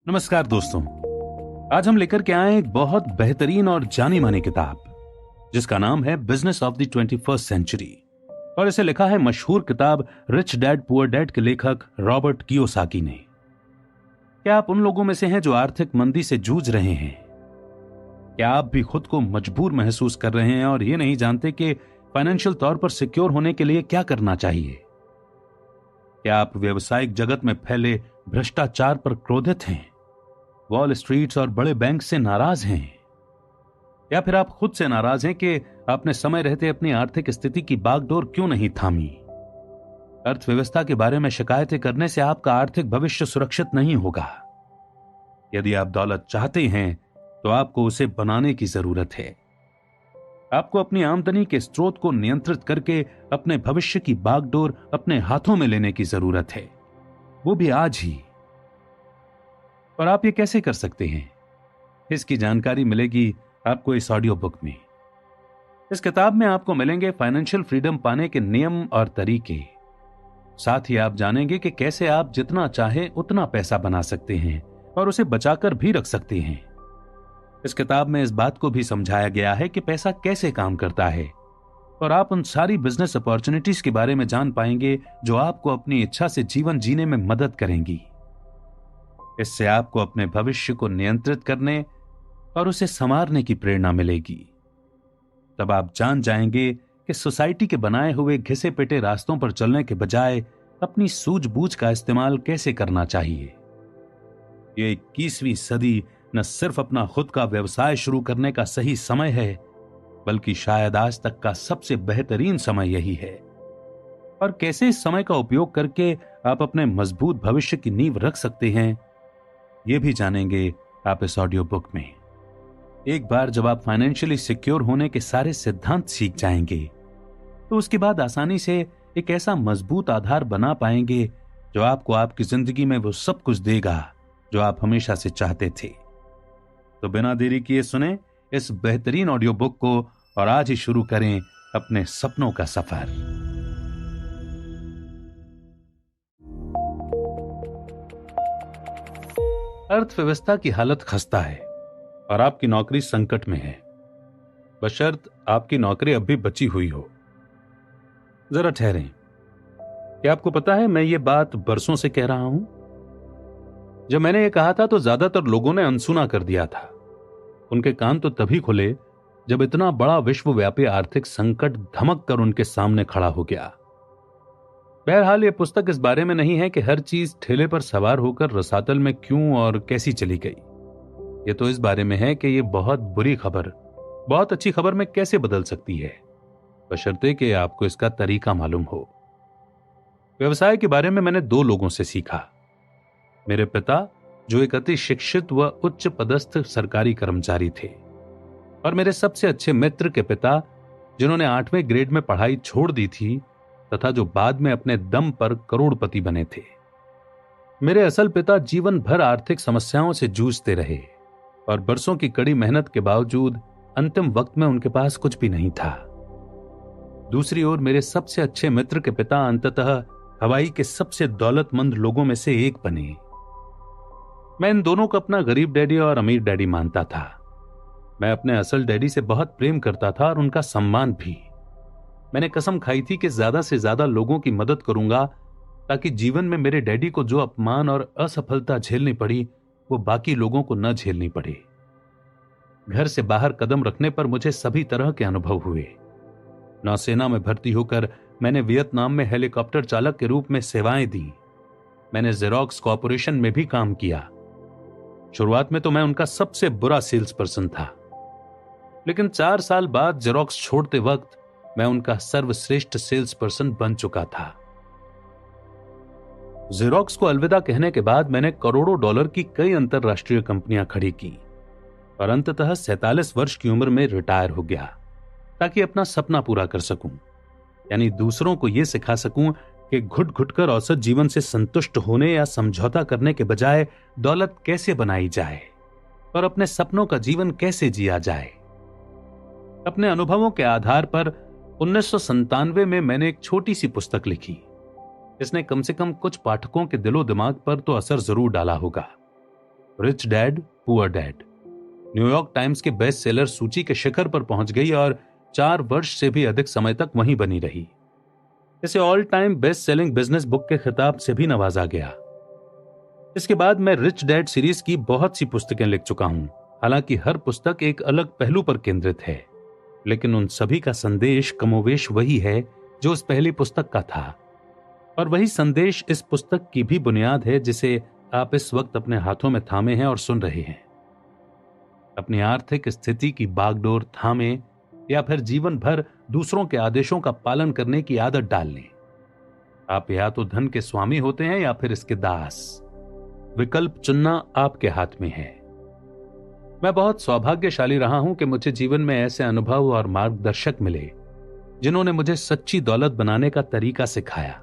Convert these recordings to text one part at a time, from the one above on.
नमस्कार दोस्तों। आज हम लेकर के आए एक बहुत बेहतरीन और जानी मानी किताब जिसका नाम है business of the 21st century और इसे लिखा है मशहूर किताब रिच डैड पुअर डैड के लेखक रॉबर्ट कियोसाकी ने। क्या आप उन लोगों में से हैं जो आर्थिक मंदी से जूझ रहे हैं? क्या आप भी खुद को मजबूर महसूस कर रहे हैं और ये नहीं जानते कि फाइनेंशियल तौर पर सिक्योर होने के लिए क्या करना चाहिए? क्या आप व्यावसायिक जगत में फैले भ्रष्टाचार पर क्रोधित हैं, वॉल स्ट्रीट और बड़े बैंक से नाराज हैं, या फिर आप खुद से नाराज हैं कि आपने समय रहते अपनी आर्थिक स्थिति की बागडोर क्यों नहीं थामी? अर्थव्यवस्था के बारे में शिकायतें करने से आपका आर्थिक भविष्य सुरक्षित नहीं होगा। यदि आप दौलत चाहते हैं तो आपको उसे बनाने की जरूरत है। आपको अपनी आमदनी के स्रोत को नियंत्रित करके अपने भविष्य की बागडोर अपने हाथों में लेने की जरूरत है, वो भी आज ही। और आप ये कैसे कर सकते हैं, इसकी जानकारी मिलेगी आपको इस ऑडियो बुक में। इस किताब में आपको मिलेंगे फाइनेंशियल फ्रीडम पाने के नियम और तरीके। साथ ही आप जानेंगे कि कैसे आप जितना चाहे उतना पैसा बना सकते हैं और उसे बचाकर भी रख सकते हैं। इस किताब में इस बात को भी समझाया गया है कि पैसा कैसे काम करता है और आप उन सारी बिजनेस अपॉर्चुनिटीज के बारे में जान पाएंगे जो आपको अपनी इच्छा से जीवन जीने में मदद करेंगी। इससे आपको अपने भविष्य को नियंत्रित करने और उसे संवारने की प्रेरणा मिलेगी। तब आप जान जाएंगे कि सोसाइटी के बनाए हुए घिसे पिटे रास्तों पर चलने के बजाय अपनी सूझबूझ का इस्तेमाल कैसे करना चाहिए। ये 21वीं सदी न सिर्फ अपना खुद का व्यवसाय शुरू करने का सही समय है, बल्कि शायद आज तक का सबसे बेहतरीन समय यही है। और कैसे इस समय का उपयोग करके आप अपने मजबूत भविष्य की नींव रख सकते हैं, ये भी जानेंगे आप इस ऑडियो बुक में। एक बार जब आप फाइनेंशियली सिक्योर होने के सारे सिद्धांत सीख जाएंगे तो उसके बाद आसानी से एक ऐसा मजबूत आधार बना पाएंगे जो आपको आपकी जिंदगी में वो सब कुछ देगा जो आप हमेशा से चाहते थे। तो बिना देरी किए सुने इस बेहतरीन ऑडियो बुक को और आज ही शुरू करें अपने सपनों का सफर। अर्थव्यवस्था की हालत खस्ता है और आपकी नौकरी संकट में है, बशर्त आपकी नौकरी अब भी बची हुई हो। जरा ठहरें, क्या आपको पता है मैं ये बात बरसों से कह रहा हूं? जब मैंने ये कहा था तो ज्यादातर लोगों ने अनसुना कर दिया था। उनके कान तो तभी खुले जब इतना बड़ा विश्वव्यापी आर्थिक संकट धमक कर उनके सामने खड़ा हो गया। बहरहाल ये पुस्तक इस बारे में नहीं है कि हर चीज ठेले पर सवार होकर रसातल में क्यों और कैसी चली गई। ये तो इस बारे में है कि ये बहुत बुरी खबर बहुत अच्छी खबर में कैसे बदल सकती है, बशर्ते कि आपको इसका तरीका मालूम हो। व्यवसाय के बारे में मैंने दो लोगों से सीखा। मेरे पिता जो एक अति शिक्षित व उच्च पदस्थ सरकारी कर्मचारी थे, और मेरे सबसे अच्छे मित्र के पिता जिन्होंने 8वें ग्रेड में पढ़ाई छोड़ दी थी तथा जो बाद में अपने दम पर करोड़पति बने थे। मेरे असल पिता जीवन भर आर्थिक समस्याओं से जूझते रहे और बरसों की कड़ी मेहनत के बावजूद अंतिम वक्त में उनके पास कुछ भी नहीं था। दूसरी ओर मेरे सबसे अच्छे मित्र के पिता अंततः हवाई के सबसे दौलतमंद लोगों में से एक बने। मैं इन दोनों को अपना गरीब डैडी और अमीर डैडी मानता था। मैं अपने असल डैडी से बहुत प्रेम करता था और उनका सम्मान भी। मैंने कसम खाई थी कि ज्यादा से ज्यादा लोगों की मदद करूंगा ताकि जीवन में मेरे डैडी को जो अपमान और असफलता झेलनी पड़ी वो बाकी लोगों को न झेलनी पड़े। घर से बाहर कदम रखने पर मुझे सभी तरह के अनुभव हुए। नौसेना में भर्ती होकर मैंने वियतनाम में हेलीकॉप्टर चालक के रूप में सेवाएं दी। मैंने जेरोक्स कॉर्पोरेशन में भी काम किया। शुरुआत में तो मैं उनका सबसे बुरा सेल्स पर्सन था, लेकिन 4 साल बाद जेरोक्स छोड़ते वक्त मैं उनका सर्वश्रेष्ठ सेल्स पर्सन बन चुका था। जेरोक्स को अलविदा कहने के बाद मैंने करोड़ों डॉलर की कई अंतरराष्ट्रीय कंपनियां खड़ी की और अंततः 47 वर्ष की उम्र में रिटायर हो गया ताकि अपना सपना पूरा कर सकूं, यानी दूसरों को यह सिखा सकूं कि घुट घुट कर औसत जीवन से संतुष्ट होने या समझौता करने के बजाय दौलत कैसे बनाई जाए और अपने सपनों का जीवन कैसे जिया जाए। अपने अनुभवों के आधार पर 1997 में मैंने एक छोटी सी पुस्तक लिखी। इसने कम से कम कुछ पाठकों के दिलो दिमाग पर तो असर जरूर डाला होगा। Rich dad poor dad New York times के बेस्ट सेलर सूची के शिखर पर पहुंच गई और 4 वर्ष से भी अधिक समय तक वहीं बनी रही। इसे all time best selling business book के खिताब से भी नवाजा गया। इसके बाद मैं रिच डैड सीरीज की बहुत सी पुस्तकें लिख चुका हूं। हालांकि हर पुस्तक एक अलग पहलू पर केंद्रित है, लेकिन उन सभी का संदेश कमोवेश वही है जो उस पहली पुस्तक का था। और वही संदेश इस पुस्तक की भी बुनियाद है जिसे आप इस वक्त अपने हाथों में थामे हैं और सुन रहे हैं। अपनी आर्थिक स्थिति की बागडोर थामे या फिर जीवन भर दूसरों के आदेशों का पालन करने की आदत डाल लें। आप या तो धन के स्वामी होते हैं या फिर इसके दास। विकल्प चुनना आपके हाथ में है। मैं बहुत सौभाग्यशाली रहा हूं कि मुझे जीवन में ऐसे अनुभव और मार्गदर्शक मिले जिन्होंने मुझे सच्ची दौलत बनाने का तरीका सिखाया।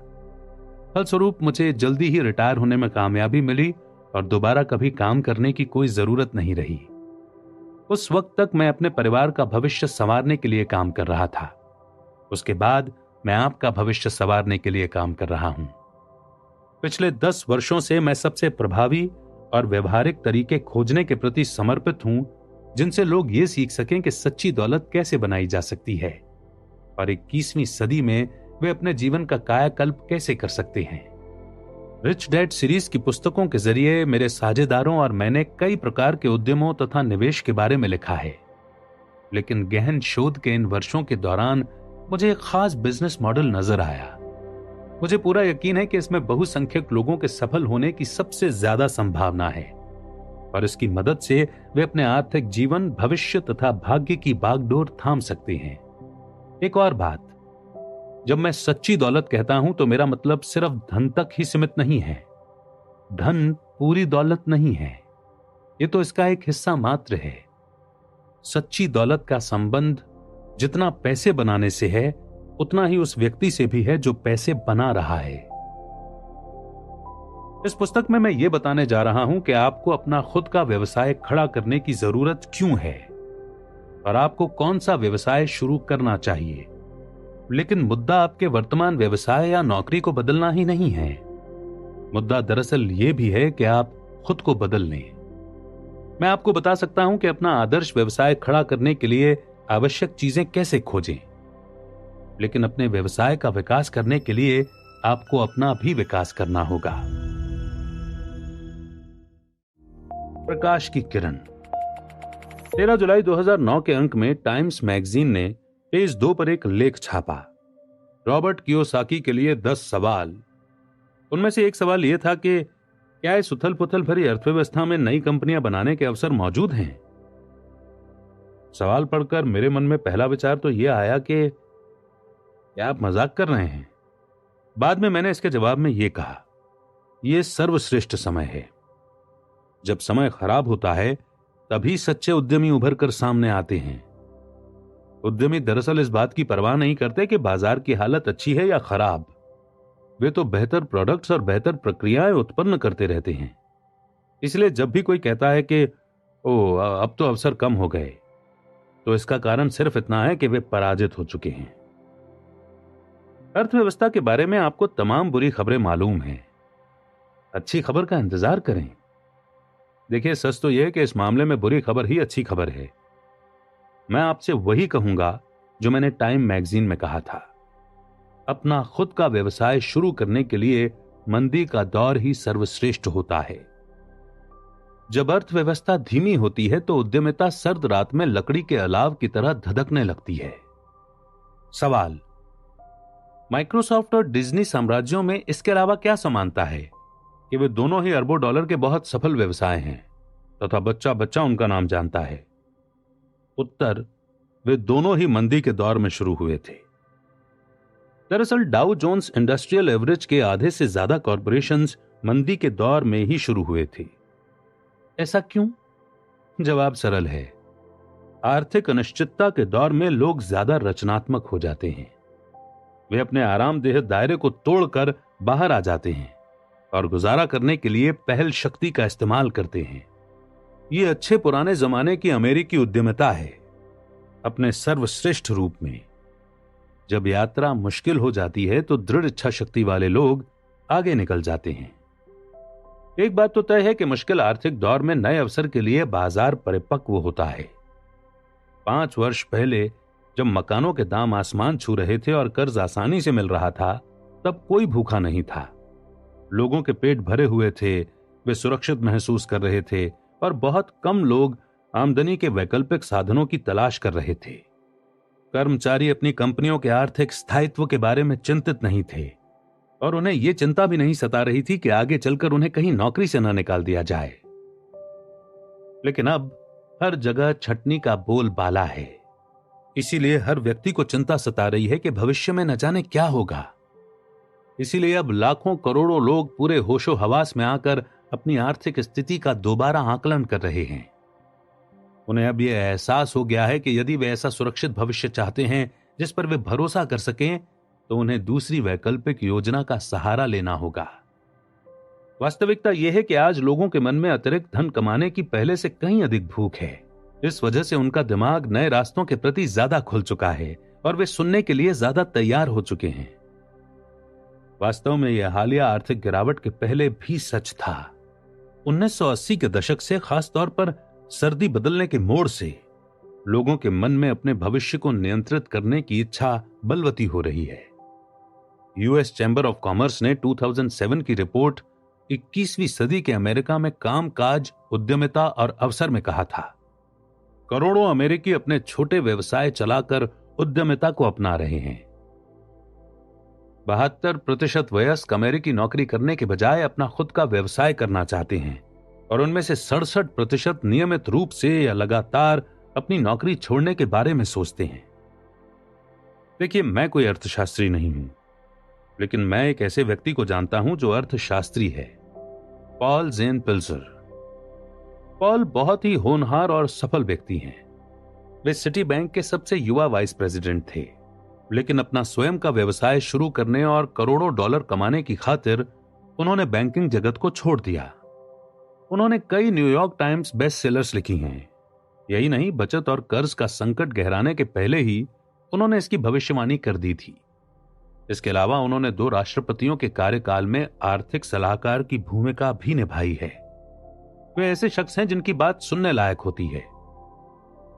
फलस्वरूप मुझे जल्दी ही रिटायर होने में कामयाबी मिली और दोबारा कभी काम करने की कोई जरूरत नहीं रही। उस वक्त तक मैं अपने परिवार का भविष्य संवारने के लिए काम कर रहा था। उसके बाद मैं आपका भविष्य संवारने के लिए काम कर रहा हूं। पिछले 10 वर्षों से मैं सबसे प्रभावी और व्यवहारिक तरीके खोजने के प्रति समर्पित हूं जिनसे लोग ये सीख सकें कि सच्ची दौलत कैसे बनाई जा सकती है और 21वीं सदी में वे अपने जीवन का कायाकल्प कैसे कर सकते हैं। रिच डैड सीरीज की पुस्तकों के जरिए मेरे साझेदारों और मैंने कई प्रकार के उद्यमों तथा निवेश के बारे में लिखा है, लेकिन गहन शोध के इन वर्षों के दौरान मुझे एक खास बिजनेस मॉडल नजर आया। मुझे पूरा यकीन है कि इसमें बहुसंख्यक लोगों के सफल होने की सबसे ज्यादा संभावना है और इसकी मदद से वे अपने आर्थिक जीवन, भविष्य तथा भाग्य की बागडोर थाम सकते हैं। एक और बात, जब मैं सच्ची दौलत कहता हूं तो मेरा मतलब सिर्फ धन तक ही सीमित नहीं है। धन पूरी दौलत नहीं है, ये तो इसका एक हिस्सा मात्र है। सच्ची दौलत का संबंध जितना पैसे बनाने से है उतना ही उस व्यक्ति से भी है जो पैसे बना रहा है। इस पुस्तक में मैं ये बताने जा रहा हूं कि आपको अपना खुद का व्यवसाय खड़ा करने की जरूरत क्यों है और आपको कौन सा व्यवसाय शुरू करना चाहिए। लेकिन मुद्दा आपके वर्तमान व्यवसाय या नौकरी को बदलना ही नहीं है। मुद्दा दरअसल यह भी है कि आप खुद को बदल लें। मैं आपको बता सकता हूं कि अपना आदर्श व्यवसाय खड़ा करने के लिए आवश्यक चीजें कैसे खोजें, लेकिन अपने व्यवसाय का विकास करने के लिए आपको अपना भी विकास करना होगा। प्रकाश की किरण। 13 जुलाई 2009 के अंक में टाइम्स मैगजीन ने पेज 2 पर एक लेख छापा, रॉबर्ट कियोसाकी के लिए 10 सवाल। उनमें से एक सवाल यह था कि क्या इस उथल पुथल भरी अर्थव्यवस्था में नई कंपनियां बनाने के अवसर मौजूद हैं। सवाल पढ़कर मेरे मन में पहला विचार तो यह आया कि क्या आप मजाक कर रहे हैं। बाद में मैंने इसके जवाब में यह कहा, यह सर्वश्रेष्ठ समय है। जब समय खराब होता है तभी सच्चे उद्यमी उभर कर सामने आते हैं। उद्यमी दरअसल इस बात की परवाह नहीं करते कि बाजार की हालत अच्छी है या खराब। वे तो बेहतर प्रोडक्ट्स और बेहतर प्रक्रियाएं उत्पन्न करते रहते हैं। इसलिए जब भी कोई कहता है कि अब तो अवसर कम हो गए, तो इसका कारण सिर्फ इतना है कि वे पराजित हो चुके हैं। अर्थव्यवस्था के बारे में आपको तमाम बुरी खबरें मालूम हैं। अच्छी खबर का इंतजार करें। देखिए, सच तो यह है कि इस मामले में बुरी खबर ही अच्छी खबर है। मैं आपसे वही कहूंगा जो मैंने टाइम मैगजीन में कहा था, अपना खुद का व्यवसाय शुरू करने के लिए मंदी का दौर ही सर्वश्रेष्ठ होता है। जब अर्थव्यवस्था धीमी होती है तो उद्यमिता सर्द रात में लकड़ी के अलाव की तरह धधकने लगती है। सवाल, माइक्रोसॉफ्ट और डिज्नी साम्राज्यों में इसके अलावा क्या समानता है कि वे दोनों ही अरबों डॉलर के बहुत सफल व्यवसाय हैं तथा बच्चा बच्चा उनका नाम जानता है। उत्तर, वे दोनों ही मंदी के दौर में शुरू हुए थे। दरअसल डाउ जोन्स इंडस्ट्रियल एवरेज के आधे से ज्यादा कॉरपोरेशंस मंदी के दौर में ही शुरू हुए थे। ऐसा क्यों? जवाब सरल है। आर्थिक अनिश्चितता के दौर में लोग ज्यादा रचनात्मक हो जाते हैं। वे अपने आरामदेह दायरे को तोड़कर बाहर आ जाते हैं और गुजारा करने के लिए पहल शक्ति का इस्तेमाल करते हैं। ये अच्छे पुराने जमाने की अमेरिकी उद्यमिता है अपने सर्वश्रेष्ठ रूप में। जब यात्रा मुश्किल हो जाती है तो दृढ़ इच्छा शक्ति वाले लोग आगे निकल जाते हैं। एक बात तो तय है कि मुश्किल आर्थिक दौर में नए अवसर के लिए बाजार परिपक्व होता है। 5 वर्ष पहले जब मकानों के दाम आसमान छू रहे थे और कर्ज आसानी से मिल रहा था, तब कोई भूखा नहीं था। लोगों के पेट भरे हुए थे, वे सुरक्षित महसूस कर रहे थे और बहुत कम लोग आमदनी के वैकल्पिक साधनों की तलाश कर रहे थे। कर्मचारी अपनी कंपनियों के आर्थिक स्थायित्व के बारे में चिंतित नहीं थे और उन्हें यह चिंता भी नहीं सता रही थी कि आगे चलकर उन्हें कहीं नौकरी से न निकाल दिया जाए। लेकिन अब हर जगह छटनी का बोलबाला है। इसीलिए हर व्यक्ति को चिंता सता रही है कि भविष्य में न जाने क्या होगा। इसीलिए अब लाखों करोड़ों लोग पूरे होशो हवास में आकर अपनी आर्थिक स्थिति का दोबारा आकलन कर रहे हैं। उन्हें अब यह एहसास हो गया है कि यदि वे ऐसा सुरक्षित भविष्य चाहते हैं जिस पर वे भरोसा कर सकें, तो उन्हें दूसरी वैकल्पिक योजना का सहारा लेना होगा। वास्तविकता यह है कि आज लोगों के मन में अतिरिक्त धन कमाने की पहले से कहीं अधिक भूख है। इस वजह से उनका दिमाग नए रास्तों के प्रति ज्यादा खुल चुका है और वे सुनने के लिए ज्यादा तैयार हो चुके हैं। वास्तव में यह हालिया आर्थिक गिरावट के पहले भी सच था। 1980 के दशक से, खासतौर पर सर्दी बदलने के मोड़ से, लोगों के मन में अपने भविष्य को नियंत्रित करने की इच्छा बलवती हो रही है। यूएस चैंबर ऑफ कॉमर्स ने 2007 की रिपोर्ट 21वीं सदी के अमेरिका में कामकाज, उद्यमिता और अवसर में कहा था। करोड़ों अमेरिकी अपने छोटे व्यवसाय चलाकर उद्यमिता को अपना रहे हैं। 72% वयस्क अमेरिकी नौकरी करने के बजाय अपना खुद का व्यवसाय करना चाहते हैं और उनमें से 67% नियमित रूप से या लगातार अपनी नौकरी छोड़ने के बारे में सोचते हैं। देखिए, मैं कोई अर्थशास्त्री नहीं हूं, लेकिन मैं एक ऐसे व्यक्ति को जानता हूं जो अर्थशास्त्री है, पॉल जेन पिल्जर। पॉल बहुत ही होनहार और सफल व्यक्ति हैं। वे सिटी बैंक के सबसे युवा वाइस प्रेसिडेंट थे, लेकिन अपना स्वयं का व्यवसाय शुरू करने और करोड़ों डॉलर कमाने की खातिर उन्होंने बैंकिंग जगत को छोड़ दिया। उन्होंने कई न्यूयॉर्क टाइम्स बेस्ट सेलर्स लिखी हैं। यही नहीं, बचत और कर्ज का संकट गहराने के पहले ही उन्होंने इसकी भविष्यवाणी कर दी थी। इसके अलावा उन्होंने 2 राष्ट्रपतियों के कार्यकाल में आर्थिक सलाहकार की भूमिका भी निभाई है। वे ऐसे शख्स हैं जिनकी बात सुनने लायक होती है।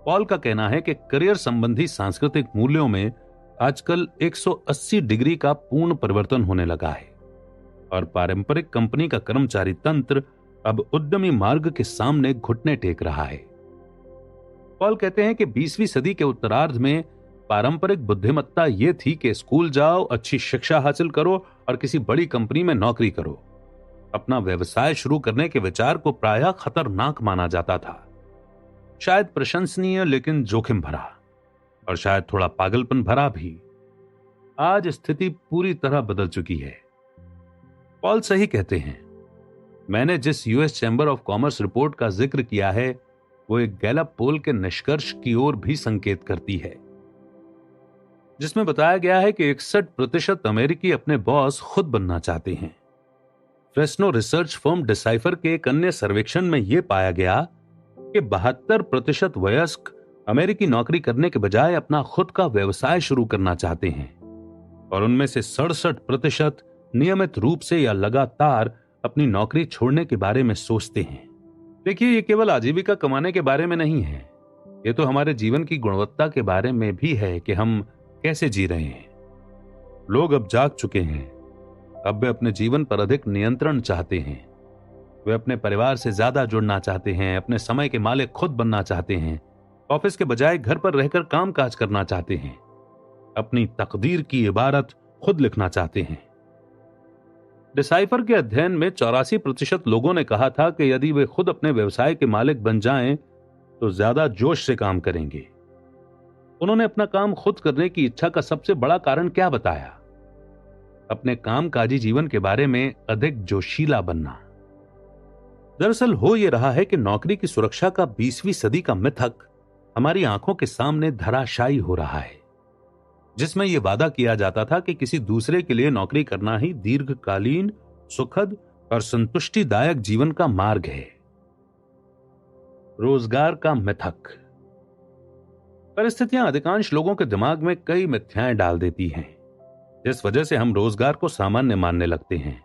पॉल का कहना है कि करियर संबंधी सांस्कृतिक मूल्यों में आजकल 180 डिग्री का पूर्ण परिवर्तन होने लगा है और पारंपरिक कंपनी का कर्मचारी तंत्र अब उद्यमी मार्ग के सामने घुटने टेक रहा है। पॉल कहते हैं कि 20वीं सदी के उत्तरार्ध में पारंपरिक बुद्धिमत्ता यह थी कि स्कूल जाओ, अच्छी शिक्षा हासिल करो और किसी बड़ी कंपनी में नौकरी करो। अपना व्यवसाय शुरू करने के विचार को प्रायः खतरनाक माना जाता था, शायद प्रशंसनीय लेकिन जोखिम भरा, और शायद थोड़ा पागलपन भरा भी। आज स्थिति पूरी तरह बदल चुकी है। पॉल सही कहते हैं। मैंने जिस US chamber of commerce report का जिक्र किया है, वो एक गैलप पोल के निष्कर्ष की ओर भी संकेत करती है, जिसमें बताया गया है कि 61% अमेरिकी अपने बॉस खुद बनना चाहते हैं। फ्रेस्नो रिसर्च फर्म डिसाइफर के एक अन्य सर्वेक्षण में यह पाया गया कि 72% वयस्क अमेरिकी नौकरी करने के बजाय अपना खुद का व्यवसाय शुरू करना चाहते हैं और उनमें से 67% नियमित रूप से या लगातार अपनी नौकरी छोड़ने के बारे में सोचते हैं। देखिए, ये केवल आजीविका कमाने के बारे में नहीं है, ये तो हमारे जीवन की गुणवत्ता के बारे में भी है कि हम कैसे जी रहे हैं। लोग अब जाग चुके हैं। अब वे अपने जीवन पर अधिक नियंत्रण चाहते हैं। वे अपने परिवार से ज्यादा जुड़ना चाहते हैं, अपने समय के मालिक खुद बनना चाहते हैं, ऑफिस के बजाय घर पर रहकर काम काज करना चाहते हैं, अपनी तकदीर की इबारत खुद लिखना चाहते हैं। डिसाइफर के अध्ययन में 84% लोगों ने कहा था कि यदि वे खुद अपने व्यवसाय के मालिक बन जाएं तो ज्यादा जोश से काम करेंगे। उन्होंने अपना काम खुद करने की इच्छा का सबसे बड़ा कारण क्या बताया? अपने कामकाजी जीवन के बारे में अधिक जोशीला बनना। दरअसल हो यह रहा है कि नौकरी की सुरक्षा का 20वीं सदी का मिथक हमारी आंखों के सामने धराशायी हो रहा है, जिसमें यह वादा किया जाता था कि किसी दूसरे के लिए नौकरी करना ही दीर्घकालीन, सुखद और संतुष्टिदायक जीवन का मार्ग है। रोजगार का मिथक। परिस्थितियां अधिकांश लोगों के दिमाग में कई मिथ्याएं डाल देती हैं, जिस वजह से हम रोजगार को सामान्य मानने लगते हैं।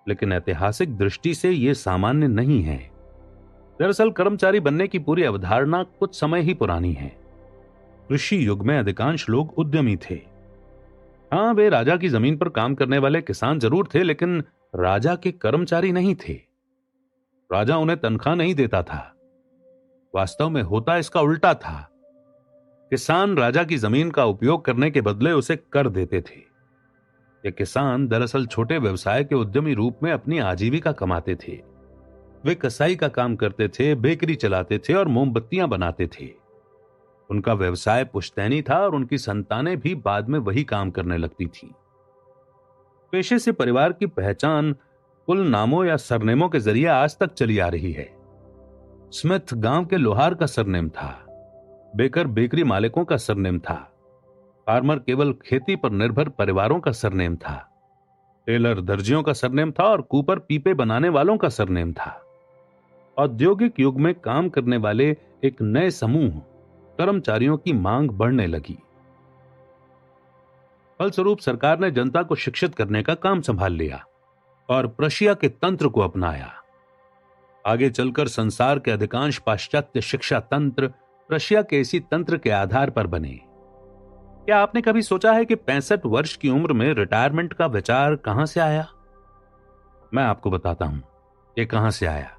लेकिन ऐतिहासिक दृष्टि से यह सामान्य नहीं है। दरअसल कर्मचारी बनने की पूरी अवधारणा कुछ समय ही पुरानी है। कृषि युग में अधिकांश लोग उद्यमी थे। हाँ, वे राजा की जमीन पर काम करने वाले किसान जरूर थे, लेकिन राजा के कर्मचारी नहीं थे। राजा उन्हें तनख्वाह नहीं देता था। वास्तव में होता इसका उल्टा था। किसान राजा की जमीन का उपयोग करने के बदले उसे कर देते थे। ये किसान दरअसल छोटे व्यवसाय के उद्यमी रूप में अपनी आजीविका कमाते थे। वे कसाई का काम करते थे, बेकरी चलाते थे और मोमबत्तियां बनाते थे। उनका व्यवसाय पुश्तैनी था और उनकी संतानें भी बाद में वही काम करने लगती थी। पेशे से परिवार की पहचान कुल नामों या सरनेमों के जरिए आज तक चली आ रही है। स्मिथ गांव के लोहार का सरनेम था। बेकर बेकरी मालिकों का सरनेम था। फार्मर केवल खेती पर निर्भर परिवारों का सरनेम था। टेलर दर्जियों का सरनेम था और कूपर पीपे बनाने वालों का सरनेम था। औद्योगिक युग में काम करने वाले एक नए समूह कर्मचारियों की मांग बढ़ने लगी। फलस्वरूप सरकार ने जनता को शिक्षित करने का काम संभाल लिया और प्रशिया के तंत्र को अपनाया। आगे चलकर संसार के अधिकांश पाश्चात्य शिक्षा तंत्र प्रशिया के इसी तंत्र के आधार पर बने। क्या आपने कभी सोचा है कि 65 वर्ष की उम्र में रिटायरमेंट का विचार कहां से आया? मैं आपको बताता हूं ये कहां से आया।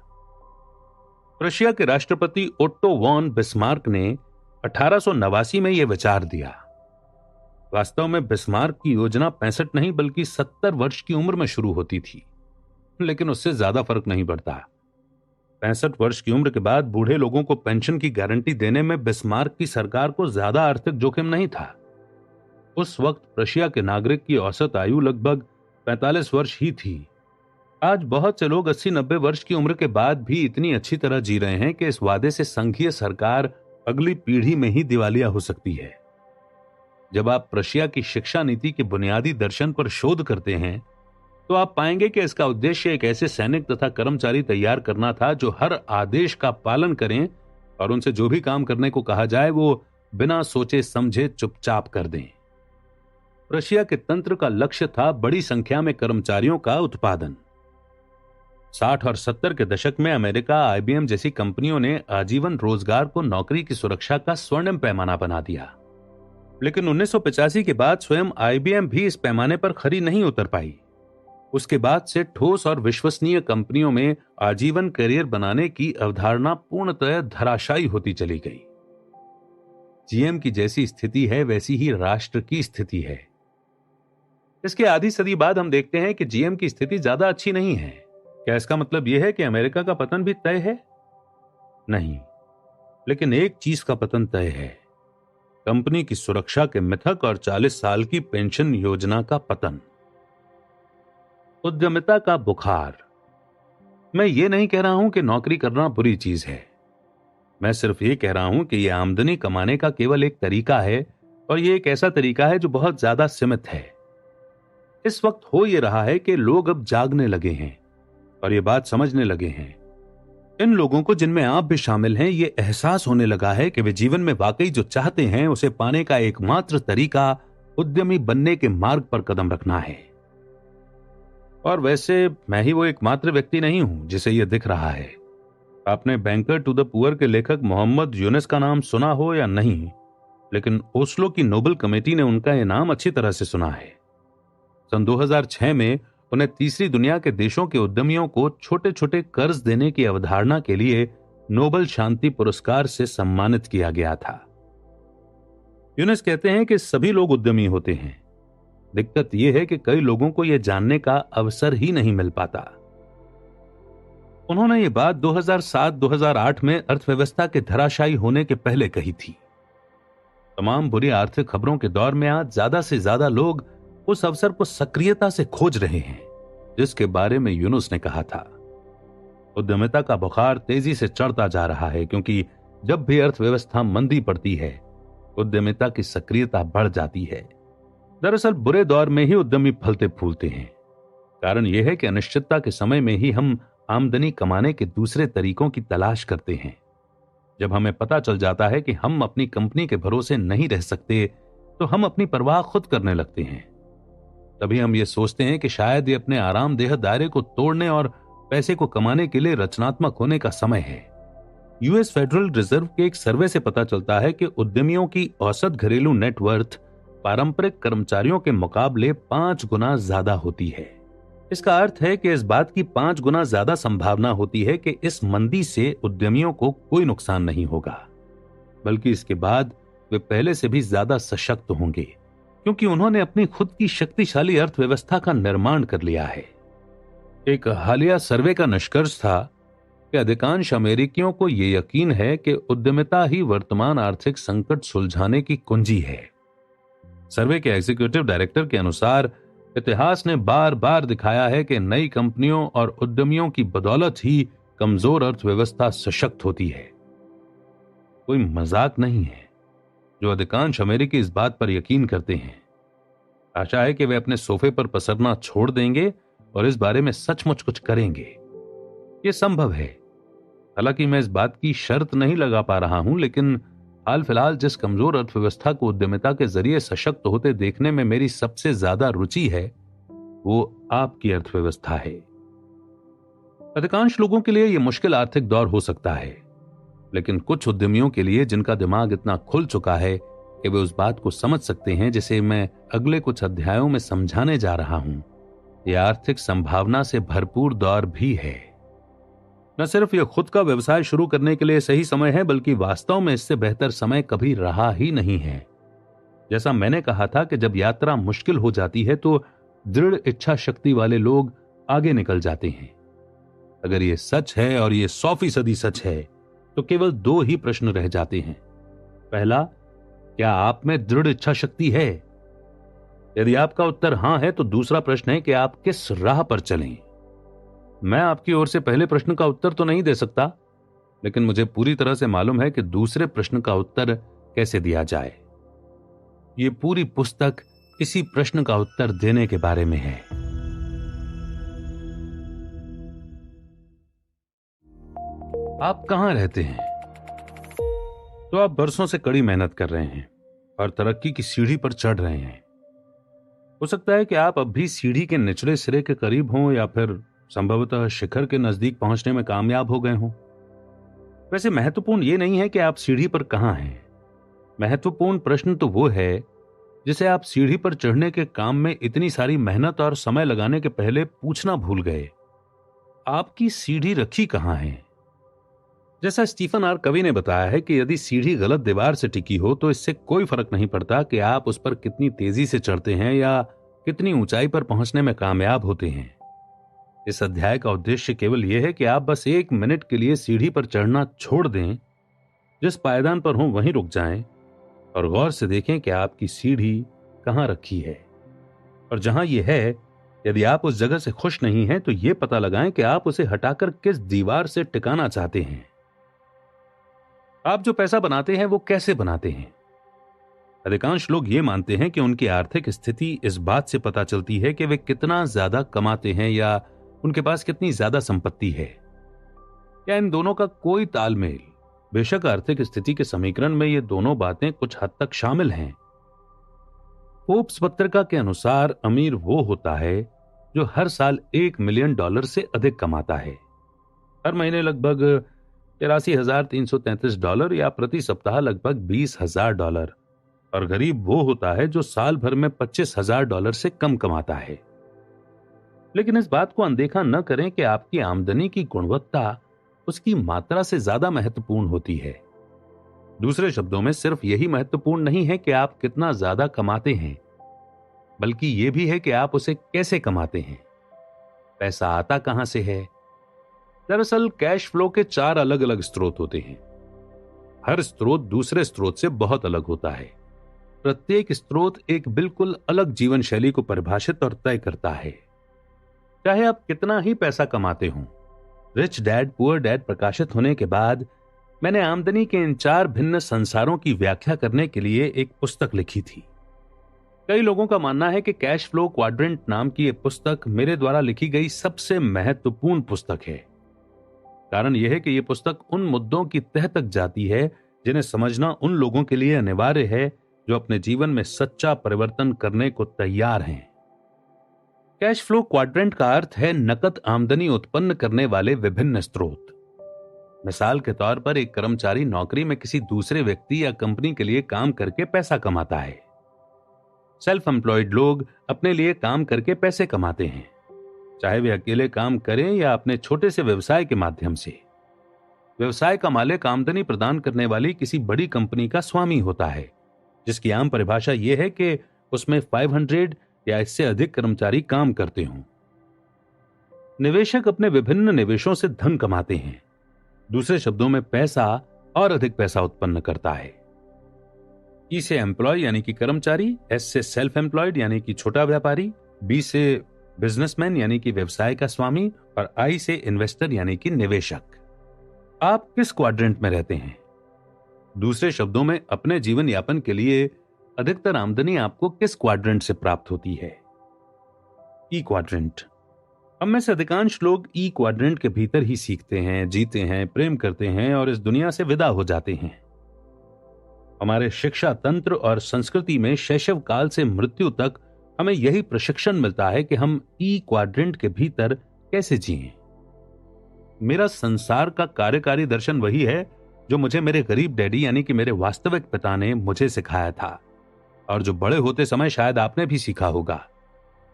प्रशिया के राष्ट्रपति ओट्टो वॉन बिस्मार्क ने 1889 में यह विचार दिया। वास्तव में बिस्मार्क की योजना 65 नहीं बल्कि 70 वर्ष की उम्र में शुरू होती थी, लेकिन उससे ज्यादा फर्क नहीं पड़ता। 65 वर्ष की उम्र के बाद बूढ़े लोगों को पेंशन की गारंटी देने में बिस्मार्क की सरकार को ज्यादा आर्थिक जोखिम नहीं था। उस वक्त प्रशिया के नागरिक की औसत आयु लगभग 45 वर्ष ही थी। आज बहुत से लोग 80-90 वर्ष की उम्र के बाद भी इतनी अच्छी तरह जी रहे हैं कि इस वादे से संघीय सरकार अगली पीढ़ी में ही दिवालिया हो सकती है। जब आप प्रशिया की शिक्षा नीति के बुनियादी दर्शन पर शोध करते हैं तो आप पाएंगे कि इसका उद्देश्य एक ऐसे सैनिक तथा कर्मचारी तैयार करना था जो हर आदेश का पालन करें और उनसे जो भी काम करने को कहा जाए वो बिना सोचे समझे चुपचाप कर दें। प्रशिया के तंत्र का लक्ष्य था बड़ी संख्या में कर्मचारियों का उत्पादन। 60 और 70 के दशक में अमेरिका, आईबीएम जैसी कंपनियों ने आजीवन रोजगार को नौकरी की सुरक्षा का स्वर्णिम पैमाना बना दिया। लेकिन 1985 के बाद स्वयं आईबीएम भी इस पैमाने पर खरी नहीं उतर पाई। उसके बाद से ठोस और विश्वसनीय कंपनियों में आजीवन करियर बनाने की अवधारणा पूर्णतः धराशायी होती चली गई। जीएम की जैसी स्थिति है वैसी ही राष्ट्र की स्थिति है। इसके आधी सदी बाद हम देखते हैं कि जीएम की स्थिति ज्यादा अच्छी नहीं है। क्या इसका मतलब यह है कि अमेरिका का पतन भी तय है? नहीं, लेकिन एक चीज का पतन तय है, कंपनी की सुरक्षा के मिथक और 40 साल की पेंशन योजना का पतन। उद्यमिता का बुखार। मैं ये नहीं कह रहा हूं कि नौकरी करना बुरी चीज है। मैं सिर्फ ये कह रहा हूं कि यह आमदनी कमाने का केवल एक तरीका है और यह एक ऐसा तरीका है जो बहुत ज्यादा सीमित है। इस वक्त हो यह रहा है कि लोग अब जागने लगे हैं और ये बात समझने लगे हैं। इन लोगों को, जिनमें आप भी शामिल हैं, ये एहसास होने लगा है कि वे जीवन में वाकई जो चाहते हैं उसे पाने का एकमात्र तरीका उद्यमी बनने के मार्ग पर कदम रखना है। और वैसे मैं ही वो एकमात्र व्यक्ति नहीं हूं जिसे यह दिख रहा है। आपने बैंकर टू द पुअर के लेखक मोहम्मद यूनुस का नाम सुना हो या नहीं, लेकिन ओस्लो की नोबल कमेटी ने उनका यह नाम अच्छी तरह से सुना है। सन 2006 में उन्हें तीसरी दुनिया के देशों के उद्यमियों को छोटे छोटे कर्ज देने की अवधारणा के लिए नोबल शांति पुरस्कार से सम्मानित किया गया था। यूनुस कहते हैं कि सभी लोग उद्यमी होते हैं, दिक्कत यह है कि कई लोगों को यह जानने का अवसर ही नहीं मिल पाता। उन्होंने ये बात 2007-2008 में अर्थव्यवस्था के धराशायी होने के पहले कही थी। तमाम बुरी आर्थिक खबरों के दौर में आज ज्यादा से ज्यादा लोग उस अवसर को सक्रियता से खोज रहे हैं जिसके बारे में यूनुस ने कहा था। उद्यमिता का बुखार तेजी से चढ़ता जा रहा है क्योंकि जब भी अर्थव्यवस्था मंदी पड़ती है उद्यमिता की सक्रियता बढ़ जाती है। दरअसल बुरे दौर में ही उद्यमी फलते फूलते हैं। कारण यह है कि अनिश्चितता के समय में ही हम आमदनी कमाने के दूसरे तरीकों की तलाश करते हैं। जब हमें पता चल जाता है कि हम अपनी कंपनी के भरोसे नहीं रह सकते तो हम अपनी परवाह खुद करने लगते हैं। तभी हम ये सोचते हैं कि शायद ये अपने आरामदेह दायरे को तोड़ने और पैसे को कमाने के लिए रचनात्मक होने का समय है। यूएस फेडरल रिजर्व के एक सर्वे से पता चलता है कि उद्यमियों की औसत घरेलू नेटवर्थ पारंपरिक कर्मचारियों के मुकाबले 5 गुना ज्यादा होती है। इसका अर्थ है कि इस बात की 5 गुना ज्यादा संभावना होती है कि इस मंदी से उद्यमियों को कोई नुकसान नहीं होगा, बल्कि इसके बाद वे पहले से भी ज्यादा सशक्त होंगे, क्योंकि उन्होंने अपनी खुद की शक्तिशाली अर्थव्यवस्था का निर्माण कर लिया है। एक हालिया सर्वे का निष्कर्ष था कि अधिकांश अमेरिकियों को यह यकीन है कि उद्यमिता ही वर्तमान आर्थिक संकट सुलझाने की कुंजी है। सर्वे के एग्जीक्यूटिव डायरेक्टर के अनुसार इतिहास ने बार बार दिखाया है कि नई कंपनियों और उद्यमियों की बदौलत ही कमजोर अर्थव्यवस्था सशक्त होती है। कोई मजाक नहीं है जो अधिकांश अमेरिकी इस बात पर यकीन करते हैं। आशा है कि वे अपने सोफे पर पसरना छोड़ देंगे और इस बारे में सचमुच कुछ करेंगे। यह संभव है। हालांकि मैं इस बात की शर्त नहीं लगा पा रहा हूं, लेकिन हाल फिलहाल जिस कमजोर अर्थव्यवस्था को उद्यमिता के जरिए सशक्त होते देखने में मेरी सबसे ज्यादा रुचि है, वो आपकी अर्थव्यवस्था है। अधिकांश लोगों के लिए यह मुश्किल आर्थिक दौर हो सकता है, लेकिन कुछ उद्यमियों के लिए जिनका दिमाग इतना खुल चुका है कि वे उस बात को समझ सकते हैं जिसे मैं अगले कुछ अध्यायों में समझाने जा रहा हूं, यह आर्थिक संभावना से भरपूर दौर भी है। न सिर्फ यह खुद का व्यवसाय शुरू करने के लिए सही समय है, बल्कि वास्तव में इससे बेहतर समय कभी रहा ही नहीं है। जैसा मैंने कहा था कि जब यात्रा मुश्किल हो जाती है तो दृढ़ इच्छा शक्ति वाले लोग आगे निकल जाते हैं। अगर यह सच है और यह 100% सच है तो केवल 2 ही प्रश्न रह जाते हैं। पहला, क्या आप में दृढ़ इच्छा शक्ति है? यदि आपका उत्तर हां है तो दूसरा प्रश्न है कि आप किस राह पर चलें। मैं आपकी ओर से पहले प्रश्न का उत्तर तो नहीं दे सकता, लेकिन मुझे पूरी तरह से मालूम है कि दूसरे प्रश्न का उत्तर कैसे दिया जाए। यह पूरी पुस्तक इसी प्रश्न का उत्तर देने के बारे में है। आप कहां रहते हैं? तो आप बरसों से कड़ी मेहनत कर रहे हैं और तरक्की की सीढ़ी पर चढ़ रहे हैं। हो सकता है कि आप अब भी सीढ़ी के निचले सिरे के करीब हों या फिर संभवतः शिखर के नजदीक पहुंचने में कामयाब हो गए हों। वैसे महत्वपूर्ण यह नहीं है कि आप सीढ़ी पर कहां हैं। महत्वपूर्ण प्रश्न तो वो है जिसे आप सीढ़ी पर चढ़ने के काम में इतनी सारी मेहनत और समय लगाने के पहले पूछना भूल गए। आपकी सीढ़ी रखी कहां है? जैसा स्टीफन आर कवी ने बताया है कि यदि सीढ़ी गलत दीवार से टिकी हो तो इससे कोई फर्क नहीं पड़ता कि आप उस पर कितनी तेजी से चढ़ते हैं या कितनी ऊंचाई पर पहुंचने में कामयाब होते हैं। इस अध्याय का उद्देश्य केवल यह है कि आप बस 1 मिनट के लिए सीढ़ी पर चढ़ना छोड़ दें, जिस पायदान पर हो वहीं रुक जाएं और गौर से देखें कि आपकी सीढ़ी कहां रखी है। और जहां यह है, यदि आप उस जगह से खुश नहीं हैं तो यह पता लगाएं कि आप उसे हटाकर किस दीवार से टिकाना चाहते हैं। आप जो पैसा बनाते हैं वो कैसे बनाते हैं? अधिकांश लोग ये मानते हैं कि उनकी आर्थिक स्थिति इस बात से पता चलती है कि वे कितना ज्यादा कमाते हैं या उनके पास कितनी ज्यादा संपत्ति है। क्या इन दोनों का कोई तालमेल? बेशक आर्थिक स्थिति के समीकरण में ये दोनों बातें कुछ हद तक शामिल हैं। फोर्ब्स पत्रिका के अनुसार अमीर वो होता है जो हर साल $1 मिलियन से अधिक कमाता है, हर महीने लगभग $83,333 या प्रति सप्ताह लगभग $20,000, और गरीब वो होता है जो साल भर में $25,000 से कम कमाता है। लेकिन इस बात को अनदेखा न करें कि आपकी आमदनी की गुणवत्ता उसकी मात्रा से ज्यादा महत्वपूर्ण होती है। दूसरे शब्दों में सिर्फ यही महत्वपूर्ण नहीं है कि आप कितना ज्यादा कमाते हैं, बल्कि यह भी है कि आप उसे कैसे कमाते हैं। पैसा आता कहां से है? दरअसल कैश फ्लो के 4 अलग अलग स्रोत होते हैं। हर स्रोत दूसरे स्रोत से बहुत अलग होता है। प्रत्येक स्रोत एक बिल्कुल अलग जीवन शैली को परिभाषित और तय करता है। चाहे आप कितना ही पैसा कमाते हों। रिच डैड पुअर डैड प्रकाशित होने के बाद मैंने आमदनी के इन 4 भिन्न संसारों की व्याख्या करने के लिए एक पुस्तक लिखी थी। कई लोगों का मानना है कि कैश फ्लो क्वाड्रेंट नाम की यह पुस्तक मेरे द्वारा लिखी गई सबसे महत्वपूर्ण पुस्तक है। कारण यह है कि यह पुस्तक उन मुद्दों की तह तक जाती है जिन्हें समझना उन लोगों के लिए अनिवार्य है जो अपने जीवन में सच्चा परिवर्तन करने को तैयार हैं। कैश फ्लो क्वाड्रेंट का अर्थ है नकद आमदनी उत्पन्न करने वाले विभिन्न स्रोत। मिसाल के तौर पर एक कर्मचारी नौकरी में किसी दूसरे व्यक्ति या कंपनी के लिए काम करके पैसा कमाता है। सेल्फ एम्प्लॉयड लोग अपने लिए काम करके पैसे कमाते हैं, चाहे वे अकेले काम करें या अपने छोटे से व्यवसाय के माध्यम से। व्यवसाय का मालिक आमदनी प्रदान करने वाली किसी बड़ी कंपनी का स्वामी होता है, जिसकी आम परिभाषा यह है कि उसमें 500 या इससे अधिक कर्मचारी काम करते हों। निवेशक अपने विभिन्न निवेशों से धन कमाते हैं, दूसरे शब्दों में पैसा और अधिक पैसा उत्पन्न करता है। ई से एम्प्लॉय यानी कि कर्मचारी, एस से सेल्फ एम्प्लॉयड यानी कि छोटा व्यापारी, बी से बिजनेसमैन यानी कि व्यवसाय का स्वामी, और आई से इन्वेस्टर यानी कि निवेशक। आप किस क्वाड्रेंट में रहते हैं? दूसरे शब्दों में अपने जीवन यापन के लिए अधिकतर आमदनी आपको किस क्वाड्रेंट से प्राप्त होती है? ई क्वाड्रेंट। हम में से अधिकांश लोग ई क्वाड्रेंट के भीतर ही सीखते हैं, जीते हैं, प्रेम करते हैं और इस दुनिया से विदा हो जाते हैं। हमारे शिक्षा तंत्र और संस्कृति में शैशव काल से मृत्यु तक हमें यही प्रशिक्षण मिलता है कि हम ई क्वाड्रेंट के भीतर कैसे जिएं। मेरा संसार का कार्यकारी दर्शन वही है जो मुझे मेरे गरीब डैडी यानी कि मेरे वास्तविक पिता ने मुझे सिखाया था, और जो बड़े होते समय शायद आपने भी सीखा होगा।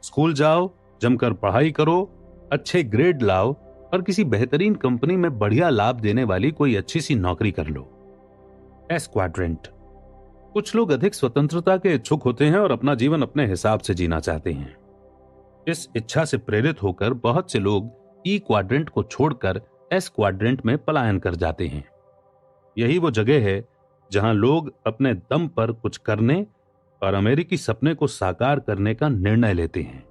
स्कूल जाओ, जमकर पढ़ाई करो, अच्छे ग्रेड लाओ और किसी बेहतरीन कंपनी में बढ़िया लाभ देने वाली कोई अच्छी सी नौकरी कर लो। S quadrant. कुछ लोग अधिक स्वतंत्रता के इच्छुक होते हैं और अपना जीवन अपने हिसाब से जीना चाहते हैं। इस इच्छा से प्रेरित होकर बहुत से लोग ई क्वाड्रेंट को छोड़कर एस क्वाड्रेंट में पलायन कर जाते हैं। यही वो जगह है जहां लोग अपने दम पर कुछ करने और अमेरिकी सपने को साकार करने का निर्णय लेते हैं।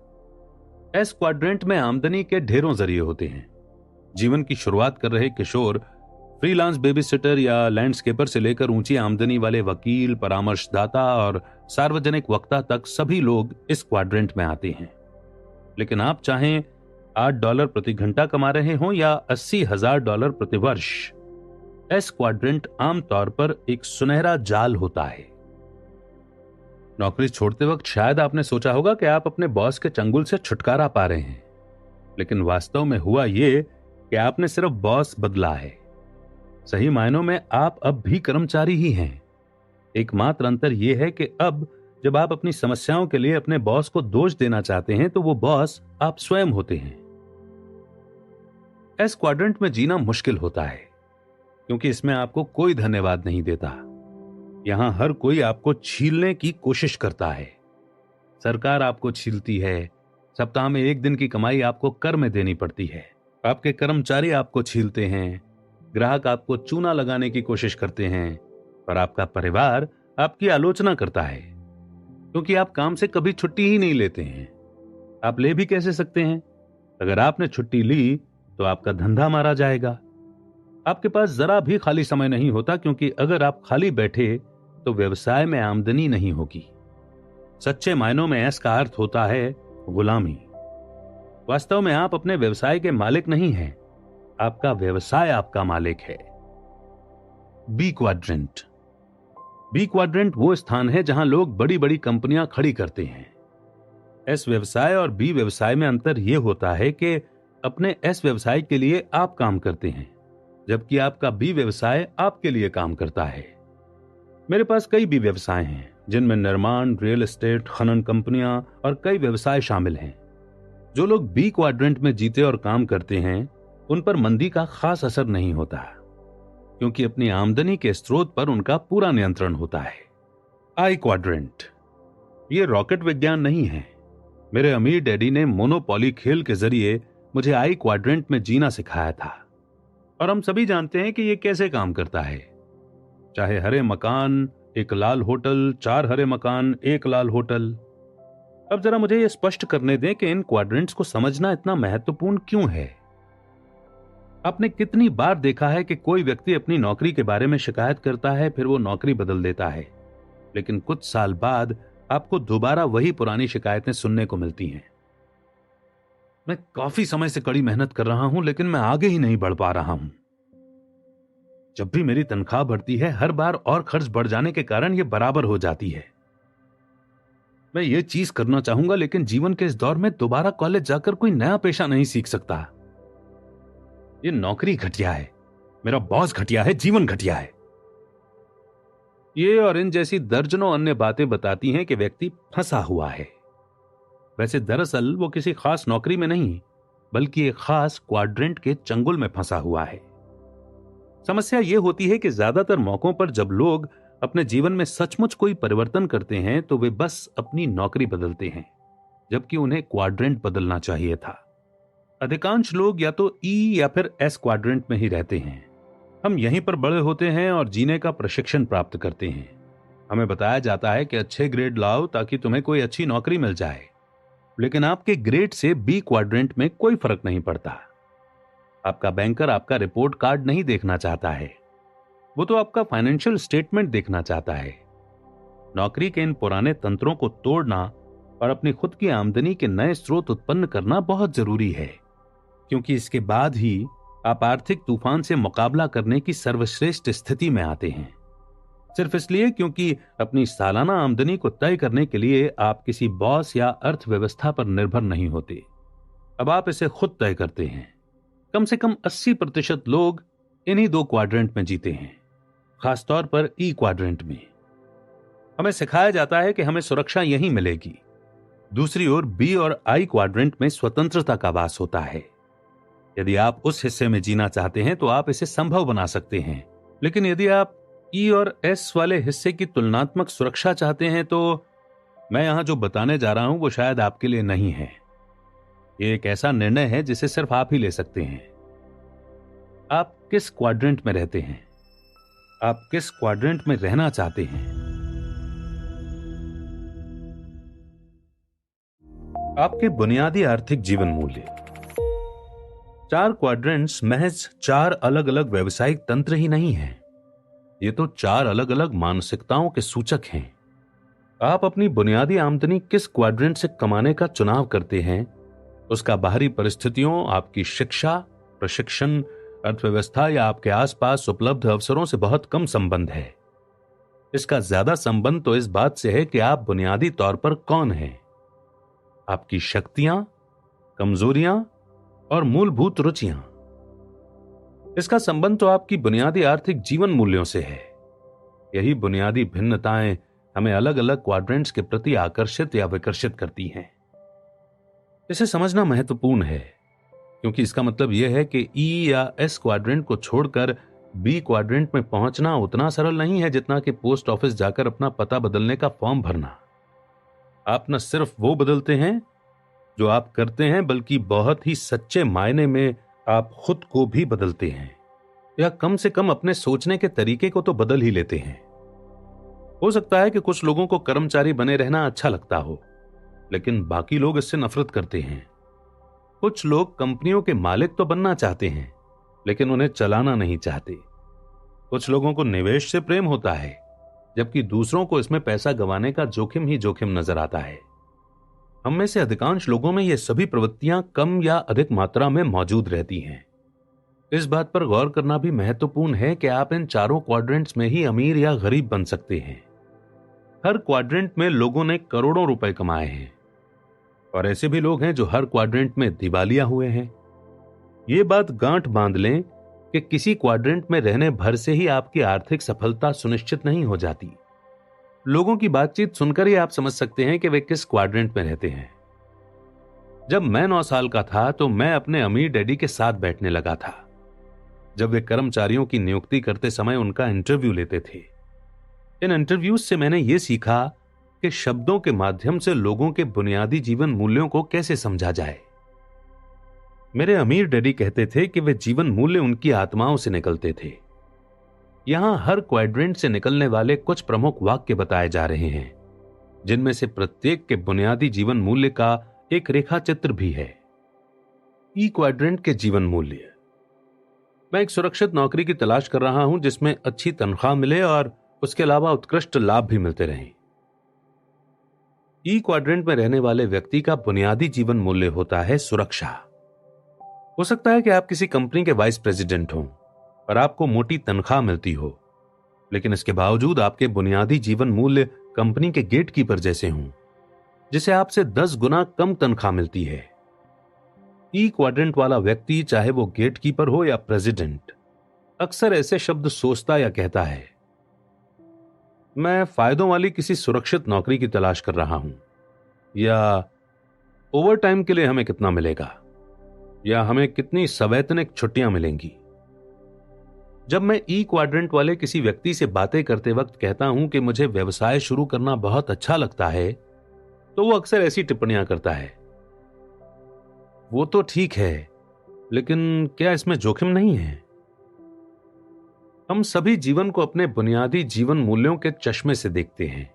एस क्वाड्रेंट में आमदनी के ढेरों जरिए होते हैं। जीवन की शुरुआत कर रहे किशोर फ्रीलांस बेबीसिटर या लैंडस्केपर से लेकर ऊंची आमदनी वाले वकील, परामर्शदाता और सार्वजनिक वक्ता तक सभी लोग इस क्वाड्रेंट में आते हैं। लेकिन आप चाहें $8 प्रति घंटा कमा रहे हों या $80,000 प्रति वर्ष, एस क्वाड्रेंट आमतौर पर एक सुनहरा जाल होता है। नौकरी छोड़ते वक्त शायद आपने सोचा होगा कि आप अपने बॉस के चंगुल से छुटकारा पा रहे हैं, लेकिन वास्तव में हुआ यह कि आपने सिर्फ बॉस बदला है। सही मायनों में आप अब भी कर्मचारी ही हैं। एकमात्र अंतर यह है कि अब जब आप अपनी समस्याओं के लिए अपने बॉस को दोष देना चाहते हैं तो वो बॉस आप स्वयं होते हैं। एस क्वाड्रेंट में जीना मुश्किल होता है क्योंकि इसमें आपको कोई धन्यवाद नहीं देता। यहां हर कोई आपको छीलने की कोशिश करता है। सरकार आपको छीलती है, सप्ताह में 1 दिन की कमाई आपको कर में देनी पड़ती है, आपके कर्मचारी आपको छीलते हैं, ग्राहक आपको चूना लगाने की कोशिश करते हैं और आपका परिवार आपकी आलोचना करता है क्योंकि आप काम से कभी छुट्टी ही नहीं लेते हैं। आप ले भी कैसे सकते हैं? अगर आपने छुट्टी ली तो आपका धंधा मारा जाएगा। आपके पास जरा भी खाली समय नहीं होता क्योंकि अगर आप खाली बैठे तो व्यवसाय में आमदनी नहीं होगी। सच्चे मायनों में एस का अर्थ होता है गुलामी। वास्तव में आप अपने व्यवसाय के मालिक नहीं हैं, आपका व्यवसाय आपका मालिक है। B quadrant. बी क्वाड्रेंट वो स्थान है जहां लोग बड़ी बड़ी कंपनियां खड़ी करते हैं। एस व्यवसाय और बी व्यवसाय में अंतर यह होता है कि अपने एस व्यवसाय के लिए आप काम करते हैं जबकि आपका बी व्यवसाय आपके लिए काम करता है। मेरे पास कई बी व्यवसाय हैं जिनमें निर्माण, रियल एस्टेट, खनन कंपनियां और कई व्यवसाय शामिल हैं। जो लोग बी क्वाड्रेंट में जीते और काम करते हैं उन पर मंदी का खास असर नहीं होता क्योंकि अपनी आमदनी के स्रोत पर उनका पूरा नियंत्रण होता है। आई क्वाड्रेंट। ये रॉकेट विज्ञान नहीं है। मेरे अमीर डैडी ने मोनोपोली खेल के जरिए मुझे आई क्वाड्रेंट में जीना सिखाया था और हम सभी जानते हैं कि यह कैसे काम करता है। चाहे हरे मकान, एक लाल होटल, 4 हरे मकान, 1 लाल होटल। अब जरा मुझे यह स्पष्ट करने दें कि इन क्वाड्रेंट्स को समझना इतना महत्वपूर्ण क्यों है। आपने कितनी बार देखा है कि कोई व्यक्ति अपनी नौकरी के बारे में शिकायत करता है, फिर वो नौकरी बदल देता है, लेकिन कुछ साल बाद आपको दोबारा वही पुरानी शिकायतें सुनने को मिलती हैं। मैं काफी समय से कड़ी मेहनत कर रहा हूं लेकिन मैं आगे ही नहीं बढ़ पा रहा हूं। जब भी मेरी तनख्वाह बढ़ती है हर बार और खर्च बढ़ जाने के कारण यह बराबर हो जाती है। मैं ये चीज करना चाहूंगा, लेकिन जीवन के इस दौर में दोबारा कॉलेज जाकर कोई नया पेशा नहीं सीख सकता। ये नौकरी घटिया है, मेरा बॉस घटिया है, जीवन घटिया है। ये और इन जैसी दर्जनों अन्य बातें बताती हैं कि व्यक्ति फंसा हुआ है। वैसे दरअसल वो किसी खास नौकरी में नहीं, बल्कि एक खास क्वाड्रेंट के चंगुल में फंसा हुआ है। समस्या यह होती है कि ज्यादातर मौकों पर जब लोग अपने जीवन में सचमुच कोई परिवर्तन करते हैं तो वे बस अपनी नौकरी बदलते हैं, जबकि उन्हें क्वाड्रेंट बदलना चाहिए था। अधिकांश लोग या तो ई या फिर एस क्वाड्रेंट में ही रहते हैं। हम यहीं पर बड़े होते हैं और जीने का प्रशिक्षण प्राप्त करते हैं। हमें बताया जाता है कि अच्छे ग्रेड लाओ ताकि तुम्हें कोई अच्छी नौकरी मिल जाए, लेकिन आपके ग्रेड से बी क्वाड्रेंट में कोई फर्क नहीं पड़ता। आपका बैंकर आपका रिपोर्ट कार्ड नहीं देखना चाहता है, वो तो आपका फाइनेंशियल स्टेटमेंट देखना चाहता है। नौकरी के इन पुराने तंत्रों को तोड़ना और अपनी खुद की आमदनी के नए स्रोत उत्पन्न करना बहुत जरूरी है, क्योंकि इसके बाद ही आप आर्थिक तूफान से मुकाबला करने की सर्वश्रेष्ठ स्थिति में आते हैं। सिर्फ इसलिए क्योंकि अपनी सालाना आमदनी को तय करने के लिए आप किसी बॉस या अर्थव्यवस्था पर निर्भर नहीं होते। अब आप इसे खुद तय करते हैं। कम से कम 80% लोग इन्हीं दो क्वाड्रेंट में जीते हैं, खासतौर पर ई क्वाड्रेंट में। हमें सिखाया जाता है कि हमें सुरक्षा यहीं मिलेगी। दूसरी ओर बी और आई क्वाड्रेंट में स्वतंत्रता का वास होता है। यदि आप उस हिस्से में जीना चाहते हैं तो आप इसे संभव बना सकते हैं, लेकिन यदि आप ई और एस वाले हिस्से की तुलनात्मक सुरक्षा चाहते हैं तो मैं यहां जो बताने जा रहा हूं वो शायद आपके लिए नहीं है। ये एक ऐसा निर्णय है जिसे सिर्फ आप ही ले सकते हैं। आप किस क्वाड्रेंट में रहते हैं? आप किस क्वाड्रेंट में रहना चाहते हैं? आपके बुनियादी आर्थिक जीवन मूल्य। 4 क्वाड्रेंट्स महज 4 अलग अलग व्यावसायिक तंत्र ही नहीं हैं। ये तो 4 अलग अलग मानसिकताओं के सूचक हैं। आप अपनी बुनियादी आमदनी किस क्वाड्रेंट से कमाने का चुनाव करते हैं, उसका बाहरी परिस्थितियों, आपकी शिक्षा, प्रशिक्षण, अर्थव्यवस्था या आपके आसपास उपलब्ध अवसरों से बहुत कम संबंध है। इसका ज्यादा संबंध तो इस बात से है कि आप बुनियादी तौर पर कौन हैं, आपकी शक्तियां, कमजोरियां और मूलभूत रुचियां। इसका संबंध तो आपकी बुनियादी आर्थिक जीवन मूल्यों से है। यही बुनियादी भिन्नताएं हमें अलग अलग क्वाड्रेंट्स के प्रति आकर्षित या विकर्षित करती हैं। इसे समझना महत्वपूर्ण है, क्योंकि इसका मतलब यह है कि ई या एस क्वाड्रेंट को छोड़कर बी क्वाड्रेंट में पहुंचना उतना सरल नहीं है जितना कि पोस्ट ऑफिस जाकर अपना पता बदलने का फॉर्म भरना। आप न सिर्फ वो बदलते हैं जो आप करते हैं, बल्कि बहुत ही सच्चे मायने में आप खुद को भी बदलते हैं, या कम से कम अपने सोचने के तरीके को तो बदल ही लेते हैं। हो सकता है कि कुछ लोगों को कर्मचारी बने रहना अच्छा लगता हो, लेकिन बाकी लोग इससे नफरत करते हैं। कुछ लोग कंपनियों के मालिक तो बनना चाहते हैं, लेकिन उन्हें चलाना नहीं चाहते। कुछ लोगों को निवेश से प्रेम होता है, जबकि दूसरों को इसमें पैसा गंवाने का जोखिम ही जोखिम नजर आता है। हम में से अधिकांश लोगों में ये सभी प्रवृत्तियां कम या अधिक मात्रा में मौजूद रहती हैं। इस बात पर गौर करना भी महत्वपूर्ण है कि आप इन चारों क्वाड्रेंट्स में ही अमीर या गरीब बन सकते हैं। हर क्वाड्रेंट में लोगों ने करोड़ों रुपए कमाए हैं, और ऐसे भी लोग हैं जो हर क्वाड्रेंट में दिवालिया हुए हैं। ये बात गांठ बांध लें कि किसी क्वाड्रेंट में रहने भर से ही आपकी आर्थिक सफलता सुनिश्चित नहीं हो जाती। लोगों की बातचीत सुनकर ही आप समझ सकते हैं कि वे किस क्वाड्रेंट में रहते हैं। जब मैं 9 साल का था तो मैं अपने अमीर डैडी के साथ बैठने लगा था, जब वे कर्मचारियों की नियुक्ति करते समय उनका इंटरव्यू लेते थे। इन इंटरव्यूज से मैंने यह सीखा कि शब्दों के माध्यम से लोगों के बुनियादी जीवन मूल्यों को कैसे समझा जाए। मेरे अमीर डैडी कहते थे कि वे जीवन मूल्य उनकी आत्माओं से निकलते थे। यहां हर क्वाड्रेंट से निकलने वाले कुछ प्रमुख वाक्य बताए जा रहे हैं, जिनमें से प्रत्येक के बुनियादी जीवन मूल्य का एक रेखा चित्र भी है। ई क्वाड्रेंट के जीवन मूल्य। मैं एक सुरक्षित नौकरी की तलाश कर रहा हूं जिसमें अच्छी तनख्वाह मिले और उसके अलावा उत्कृष्ट लाभ भी मिलते रहें। ई क्वाड्रेंट में रहने वाले व्यक्ति का बुनियादी जीवन मूल्य होता है सुरक्षा। हो सकता है कि आप किसी कंपनी के वाइस प्रेसिडेंट हों और आपको मोटी तनख्वाह मिलती हो, लेकिन इसके बावजूद आपके बुनियादी जीवन मूल्य कंपनी के गेटकीपर जैसे हों। जिसे आपसे 10 गुना कम तनख्वाह मिलती है। ई क्वाड्रेंट वाला व्यक्ति, चाहे वो गेट कीपर हो या प्रेसिडेंट, अक्सर ऐसे शब्द सोचता या कहता है, मैं फायदों वाली किसी सुरक्षित नौकरी की तलाश कर रहा हूं, या ओवर टाइम के लिए हमें कितना मिलेगा, या हमें कितनी सवैतनिक छुट्टियां मिलेंगी। जब मैं ई क्वाड्रेंट वाले किसी व्यक्ति से बातें करते वक्त कहता हूं कि मुझे व्यवसाय शुरू करना बहुत अच्छा लगता है, तो वो अक्सर ऐसी टिप्पणियां करता है, वो तो ठीक है, लेकिन क्या इसमें जोखिम नहीं है? हम सभी जीवन को अपने बुनियादी जीवन मूल्यों के चश्मे से देखते हैं।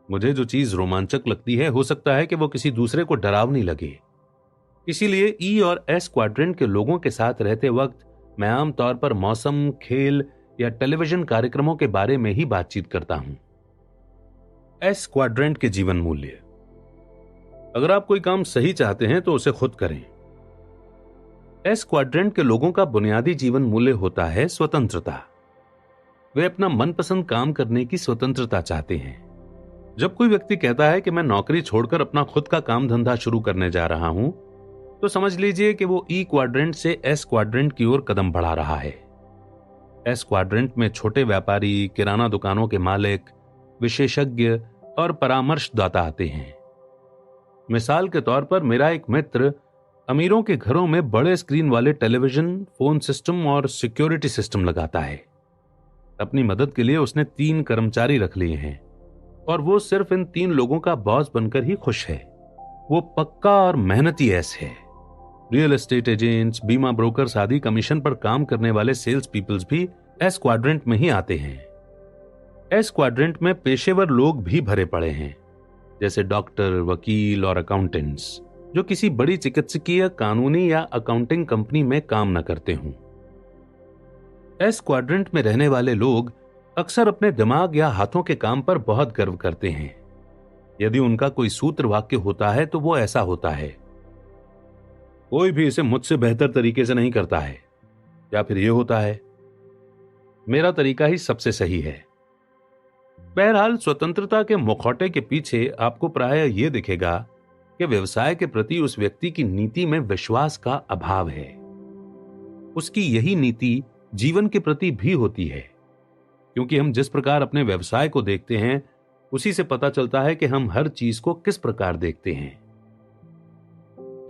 मुझे जो चीज रोमांचक लगती है, हो सकता है कि वो किसी दूसरे को डरावनी लगे। इसीलिए ई और एस क्वाड्रेंट के लोगों के साथ रहते वक्त मैं आमतौर पर मौसम, खेल या टेलीविजन कार्यक्रमों के बारे में ही बातचीत करता हूं। एस क्वाड्रेंट के जीवन मूल्य। अगर आप कोई काम सही चाहते हैं तो उसे खुद करें। एस क्वाड्रेंट के लोगों का बुनियादी जीवन मूल्य होता है स्वतंत्रता। वे अपना मनपसंद काम करने की स्वतंत्रता चाहते हैं। जब कोई व्यक्ति कहता है कि मैं नौकरी छोड़कर अपना खुद का काम धंधा शुरू करने जा रहा हूं, तो समझ लीजिए कि वो ई क्वाड्रेंट से एस क्वाड्रेंट की ओर कदम बढ़ा रहा है। एस क्वाड्रेंट में छोटे व्यापारी, किराना दुकानों के मालिक, विशेषज्ञ और परामर्शदाता आते हैं। मिसाल के तौर पर, मेरा एक मित्र अमीरों के घरों में बड़े स्क्रीन वाले टेलीविजन, फोन सिस्टम और सिक्योरिटी सिस्टम लगाता है। अपनी मदद के लिए उसने 3 कर्मचारी रख लिए हैं और वो सिर्फ इन 3 लोगों का बॉस बनकर ही खुश है। वो पक्का और मेहनती एस है। रियल एस्टेट एजेंट्स, बीमा ब्रोकर्स आदि कमीशन पर काम करने वाले सेल्स पीपल्स भी एस क्वाड्रेंट में ही आते हैं। एस क्वाड्रेंट में पेशेवर लोग भी भरे पड़े हैं, जैसे डॉक्टर, वकील और अकाउंटेंट्स, जो किसी बड़ी चिकित्सकीय, कानूनी या अकाउंटिंग कंपनी में न करते हों। एस क्वाड्रेंट में रहने वाले लोग अक्सर अपने दिमाग या हाथों के काम पर बहुत गर्व करते हैं। यदि उनका कोई सूत्र वाक्य होता है तो वो ऐसा होता है, कोई भी इसे मुझसे बेहतर तरीके से नहीं करता है, या फिर ये होता है, मेरा तरीका ही सबसे सही है। बहरहाल, स्वतंत्रता के मुखौटे के पीछे आपको प्रायः यह दिखेगा कि व्यवसाय के प्रति उस व्यक्ति की नीति में विश्वास का अभाव है। उसकी यही नीति जीवन के प्रति भी होती है, क्योंकि हम जिस प्रकार अपने व्यवसाय को देखते हैं, उसी से पता चलता है कि हम हर चीज को किस प्रकार देखते हैं।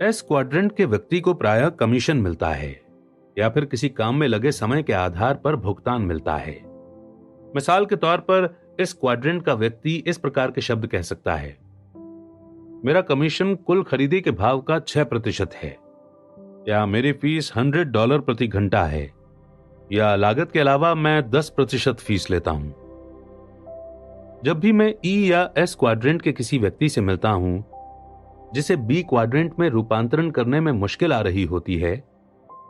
एस क्वाड्रेंट के व्यक्ति को प्रायः कमीशन मिलता है या फिर किसी काम में लगे समय के आधार पर भुगतान मिलता है। मिसाल के तौर पर, इस क्वाड्रेंट का व्यक्ति इस प्रकार के शब्द कह सकता है, मेरा कमीशन कुल खरीदी के भाव का 6% है, या मेरी फीस $100 प्रति घंटा है, या लागत के अलावा मैं 10% फीस लेता हूं। जब भी मैं ई या एस क्वाड्रेंट के किसी व्यक्ति से मिलता हूं जिसे बी क्वाड्रेंट में रूपांतरण करने में मुश्किल आ रही होती है,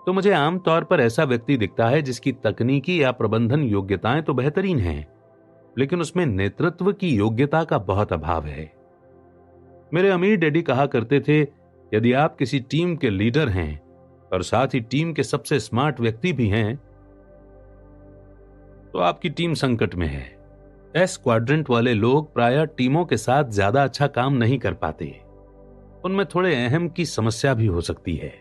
तो मुझे आमतौर पर ऐसा व्यक्ति दिखता है जिसकी तकनीकी या प्रबंधन योग्यताएं तो बेहतरीन हैं, लेकिन उसमें नेतृत्व की योग्यता का बहुत अभाव है। मेरे अमीर डैडी कहा करते थे, यदि आप किसी टीम के लीडर हैं और साथ ही टीम के सबसे स्मार्ट व्यक्ति भी हैं, तो आपकी टीम संकट में है। एस क्वाड्रेंट वाले लोग प्रायः टीमों के साथ ज्यादा अच्छा काम नहीं कर पाते। उनमें थोड़े अहम की समस्या भी हो सकती है।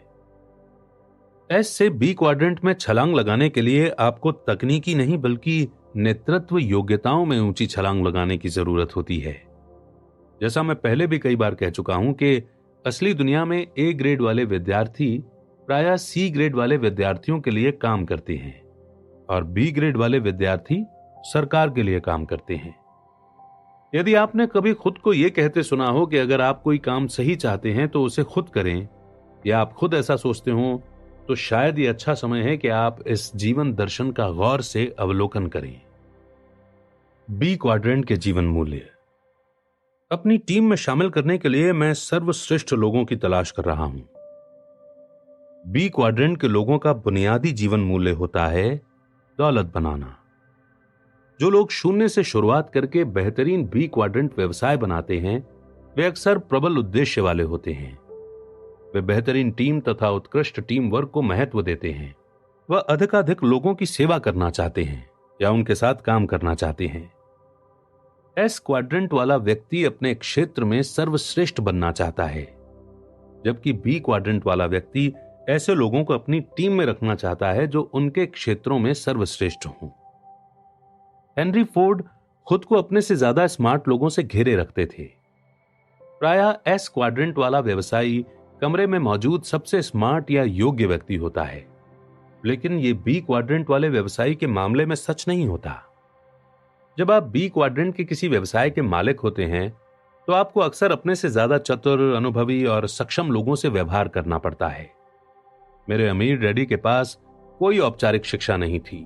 एस से बी क्वाड्रेंट में छलांग लगाने के लिए आपको तकनीकी नहीं बल्कि नेतृत्व योग्यताओं में ऊंची छलांग लगाने की जरूरत होती है। जैसा मैं पहले भी कई बार कह चुका हूं कि असली दुनिया में ए ग्रेड वाले विद्यार्थी प्रायः सी ग्रेड वाले विद्यार्थियों के लिए काम करते हैं और बी ग्रेड वाले विद्यार्थी सरकार के लिए काम करते हैं। यदि आपने कभी खुद को यह कहते सुना हो कि अगर आप कोई काम सही चाहते हैं तो उसे खुद करें, या आप खुद ऐसा सोचते हो, तो शायद ये अच्छा समय है कि आप इस जीवन दर्शन का गौर से अवलोकन करें। बी क्वाड्रेंट के जीवन मूल्य। अपनी टीम में शामिल करने के लिए मैं सर्वश्रेष्ठ लोगों की तलाश कर रहा हूं। बी क्वाड्रेंट के लोगों का बुनियादी जीवन मूल्य होता है दौलत बनाना। जो लोग शून्य से शुरुआत करके बेहतरीन बी क्वाड्रेंट व्यवसाय बनाते हैं, वे अक्सर प्रबल उद्देश्य वाले होते हैं। वे बेहतरीन टीम तथा उत्कृष्ट टीम वर्क को महत्व देते हैं। वह अधिकाधिक लोगों की सेवा करना चाहते हैं या उनके साथ काम करना चाहते हैं। एस क्वाड्रेंट वाला व्यक्ति अपने क्षेत्र में सर्वश्रेष्ठ बनना चाहता है, जबकि बी क्वाड्रेंट वाला व्यक्ति ऐसे लोगों को अपनी टीम में रखना चाहता है जो उनके क्षेत्रों में सर्वश्रेष्ठ हों। हेनरी फोर्ड खुद को अपने से ज्यादा स्मार्ट लोगों से घेरे रखते थे। प्रायः एस क्वाड्रेंट वाला व्यवसायी कमरे में मौजूद सबसे स्मार्ट या योग्य व्यक्ति होता है, लेकिन यह बी क्वाड्रेंट वाले व्यवसायी के मामले में सच नहीं होता। जब आप बी क्वाड्रेंट के किसी व्यवसाय के मालिक होते हैं तो आपको अक्सर अपने से ज्यादा चतुर, अनुभवी और सक्षम लोगों से व्यवहार करना पड़ता है। मेरे अमीर डैडी के पास कोई औपचारिक शिक्षा नहीं थी,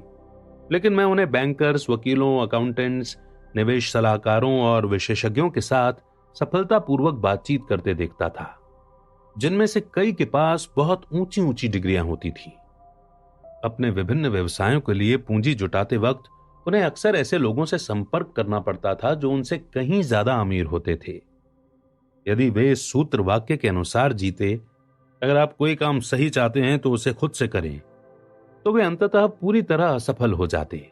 लेकिन मैं उन्हें बैंकर्स, वकीलों, अकाउंटेंट्स, निवेश सलाहकारों और विशेषज्ञों के साथ सफलतापूर्वक बातचीत करते देखता था, जिनमें से कई के पास बहुत ऊंची ऊंची डिग्रियां होती थी। अपने विभिन्न व्यवसायों के लिए पूंजी जुटाते वक्त उन्हें अक्सर ऐसे लोगों से संपर्क करना पड़ता था जो उनसे कहीं ज्यादा अमीर होते थे। यदि वे इस सूत्र वाक्य के अनुसार जीते, अगर आप कोई काम सही चाहते हैं तो उसे खुद से करें, तो वे अंततः पूरी तरह असफल हो जाते।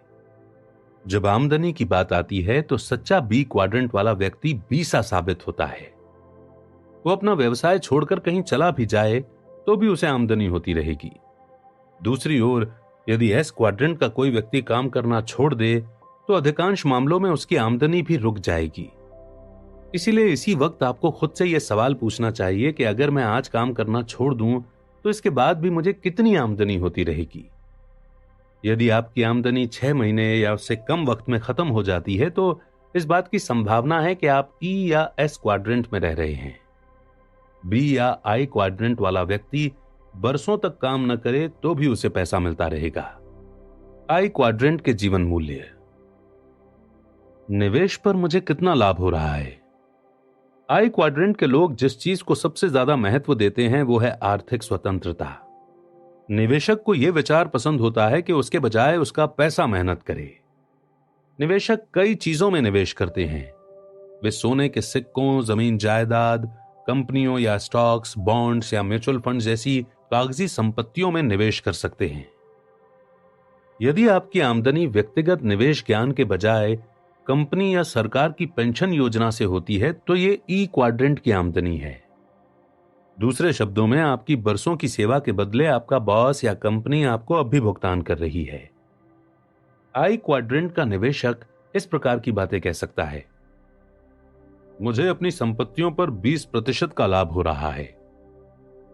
जब आमदनी की बात आती है तो सच्चा बी क्वाड्रेंट वाला व्यक्ति बीसा साबित होता है। वो अपना व्यवसाय छोड़कर कहीं चला भी जाए तो भी उसे आमदनी होती रहेगी। दूसरी ओर यदि एस क्वाड्रेंट का कोई व्यक्ति काम करना छोड़ दे तो अधिकांश मामलों में उसकी आमदनी भी रुक जाएगी। इसीलिए इसी वक्त आपको खुद से यह सवाल पूछना चाहिए कि अगर मैं आज काम करना छोड़ दूं तो इसके बाद भी मुझे कितनी आमदनी होती रहेगी। यदि आपकी आमदनी 6 महीने या उससे कम वक्त में खत्म हो जाती है तो इस बात की संभावना है कि आप ई या एस क्वाड्रेंट में रह रहे हैं। बी या आई क्वाड्रेंट वाला व्यक्ति बरसों तक काम न करे तो भी उसे पैसा मिलता रहेगा। आई क्वाड्रेंट के जीवन मूल्य। निवेश पर मुझे कितना लाभ हो रहा है? आई क्वाड्रेंट के लोग जिस चीज को सबसे ज्यादा महत्व देते हैं वो है आर्थिक स्वतंत्रता। निवेशक को यह विचार पसंद होता है कि उसके बजाय उसका पैसा मेहनत करे। निवेशक कई चीजों में निवेश करते हैं। वे सोने के सिक्कों, जमीन जायदाद, कंपनियों या स्टॉक्स, बॉन्ड्स या म्यूचुअल फंड जैसी कागजी संपत्तियों में निवेश कर सकते हैं। यदि आपकी आमदनी व्यक्तिगत निवेश ज्ञान के बजाय कंपनी या सरकार की पेंशन योजना से होती है तो ये ई क्वाड्रेंट की आमदनी है। दूसरे शब्दों में आपकी बरसों की सेवा के बदले आपका बॉस या कंपनी आपको अब भी भुगतान कर रही है। आई क्वाड्रेंट का निवेशक इस प्रकार की बातें कह सकता है, मुझे अपनी संपत्तियों पर 20% का लाभ हो रहा है,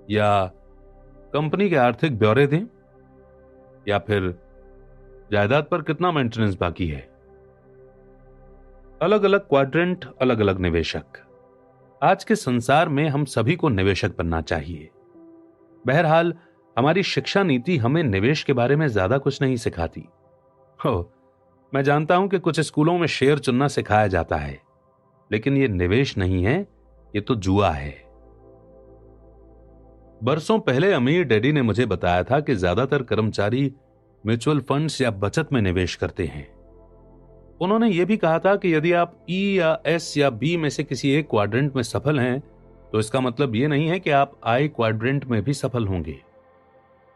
या कंपनी के आर्थिक ब्यौरे दें, या फिर जायदाद पर कितना मेंटेनेंस बाकी है। अलग अलग क्वाड्रेंट, अलग अलग निवेशक। आज के संसार में हम सभी को निवेशक बनना चाहिए। बहरहाल हमारी शिक्षा नीति हमें निवेश के बारे में ज्यादा कुछ नहीं सिखाती। मैं जानता हूं कि कुछ स्कूलों में शेयर चुनना सिखाया जाता है, लेकिन यह निवेश नहीं है, यह तो जुआ है। बरसों पहले अमीर डैडी ने मुझे बताया था कि ज्यादातर कर्मचारी म्यूचुअल फंड्स या बचत में निवेश करते हैं। उन्होंने यह भी कहा था कि यदि आप ई या एस या बी में से किसी एक क्वाड्रेंट में सफल हैं तो इसका मतलब यह नहीं है कि आप आई क्वाड्रेंट में भी सफल होंगे।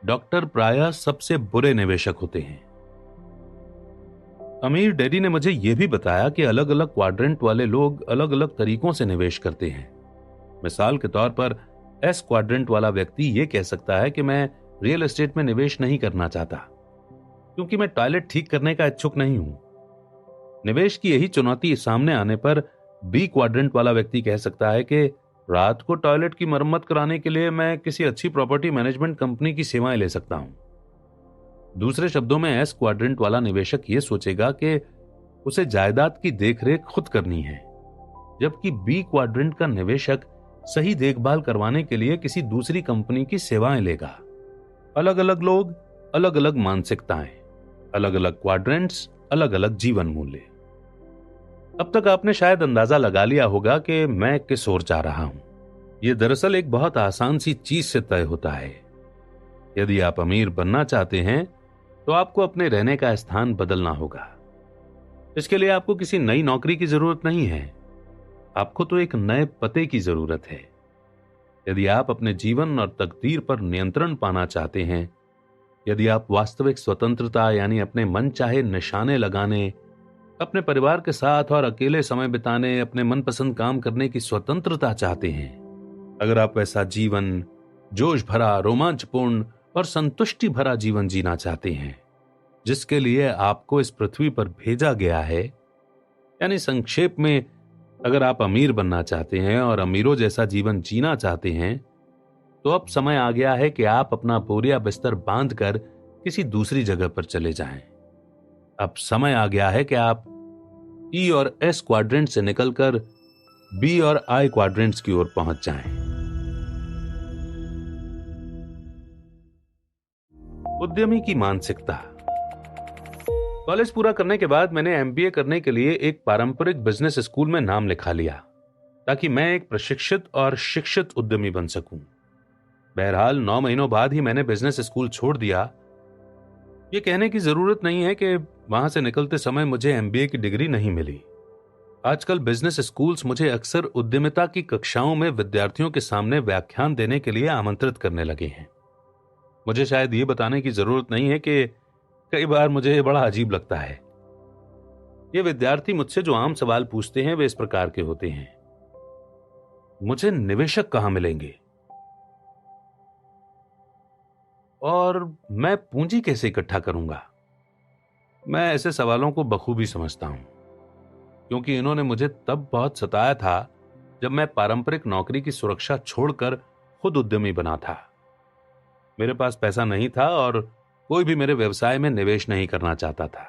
डॉक्टर प्रायः सबसे बुरे निवेशक होते हैं। अमीर डैडी ने मुझे यह भी बताया कि अलग अलग क्वाड्रेंट वाले लोग अलग अलग तरीकों से निवेश करते हैं। मिसाल के तौर पर एस क्वाड्रेंट वाला व्यक्ति यह कह सकता है कि मैं रियल एस्टेट में निवेश नहीं करना चाहता क्योंकि मैं टॉयलेट ठीक करने का इच्छुक नहीं हूं। निवेश की यही चुनौती सामने आने पर बी क्वाड्रेंट वाला व्यक्ति कह सकता है कि रात को टॉयलेट की मरम्मत कराने के लिए मैं किसी अच्छी प्रॉपर्टी मैनेजमेंट कंपनी की सेवाएं ले सकता हूं। दूसरे शब्दों में एस क्वाड्रेंट वाला निवेशक यह सोचेगा कि उसे जायदाद की देखरेख खुद करनी है, जबकि बी क्वाड्रेंट का निवेशक सही देखभाल करवाने के लिए किसी दूसरी कंपनी की सेवाएं लेगा। अलग अलग लोग, अलग अलग मानसिकताएं, अलग अलग क्वाड्रेंट्स, अलग अलग जीवन मूल्य। अब तक आपने शायद अंदाजा लगा लिया होगा कि मैं किस ओर जा रहा हूं। यह दरअसल एक बहुत आसान सी चीज से तय होता है। यदि आप अमीर बनना चाहते हैं तो आपको अपने रहने का स्थान बदलना होगा। इसके लिए आपको किसी नई नौकरी की जरूरत नहीं है, आपको तो एक नए पते की जरूरत है। यदि आप अपने जीवन और तकदीर पर नियंत्रण पाना चाहते हैं, यदि आप वास्तविक स्वतंत्रता यानी अपने मन चाहे निशाने लगाने, अपने परिवार के साथ और अकेले समय बिताने, अपने मनपसंद काम करने की स्वतंत्रता चाहते हैं, अगर आप वैसा जीवन, जोश भरा, रोमांचपूर्ण और संतुष्टि भरा जीवन जीना चाहते हैं जिसके लिए आपको इस पृथ्वी पर भेजा गया है, यानी संक्षेप में, अगर आप अमीर बनना चाहते हैं और अमीरों जैसा जीवन जीना चाहते हैं, तो अब समय आ गया है कि आप अपना बोरिया बिस्तर बांधकर किसी दूसरी जगह पर चले जाएं। अब समय आ गया है कि आप ई और एस क्वाड्रेंट से निकलकर बी और आई क्वाड्रेंट्स की ओर पहुंच जाएं। उद्यमी की मानसिकता। कॉलेज पूरा करने के बाद मैंने एमबीए करने के लिए एक पारंपरिक बिजनेस स्कूल में नाम लिखा लिया ताकि मैं एक प्रशिक्षित और शिक्षित उद्यमी बन सकूं। बहरहाल 9 महीनों बाद ही मैंने बिजनेस स्कूल छोड़ दिया। यह कहने की जरूरत नहीं है कि वहां से निकलते समय मुझे एमबीए की डिग्री नहीं मिली। आजकल बिजनेस स्कूल्स मुझे अक्सर उद्यमिता की कक्षाओं में विद्यार्थियों के सामने व्याख्यान देने के लिए आमंत्रित करने लगे हैं। मुझे शायद ये बताने की जरूरत नहीं है कि कई बार मुझे बड़ा अजीब लगता है। ये विद्यार्थी मुझसे जो आम सवाल पूछते हैं वे इस प्रकार के होते हैं। मुझे निवेशक कहां मिलेंगे? और मैं पूंजी कैसे इकट्ठा करूंगा? मैं ऐसे सवालों को बखूबी समझता हूं, क्योंकि इन्होंने मुझे तब बहुत सताया था जब मैं पारंपरिक नौकरी की सुरक्षा छोड़कर खुद उद्यमी बना था। मेरे पास पैसा नहीं था और कोई भी मेरे व्यवसाय में निवेश नहीं करना चाहता था।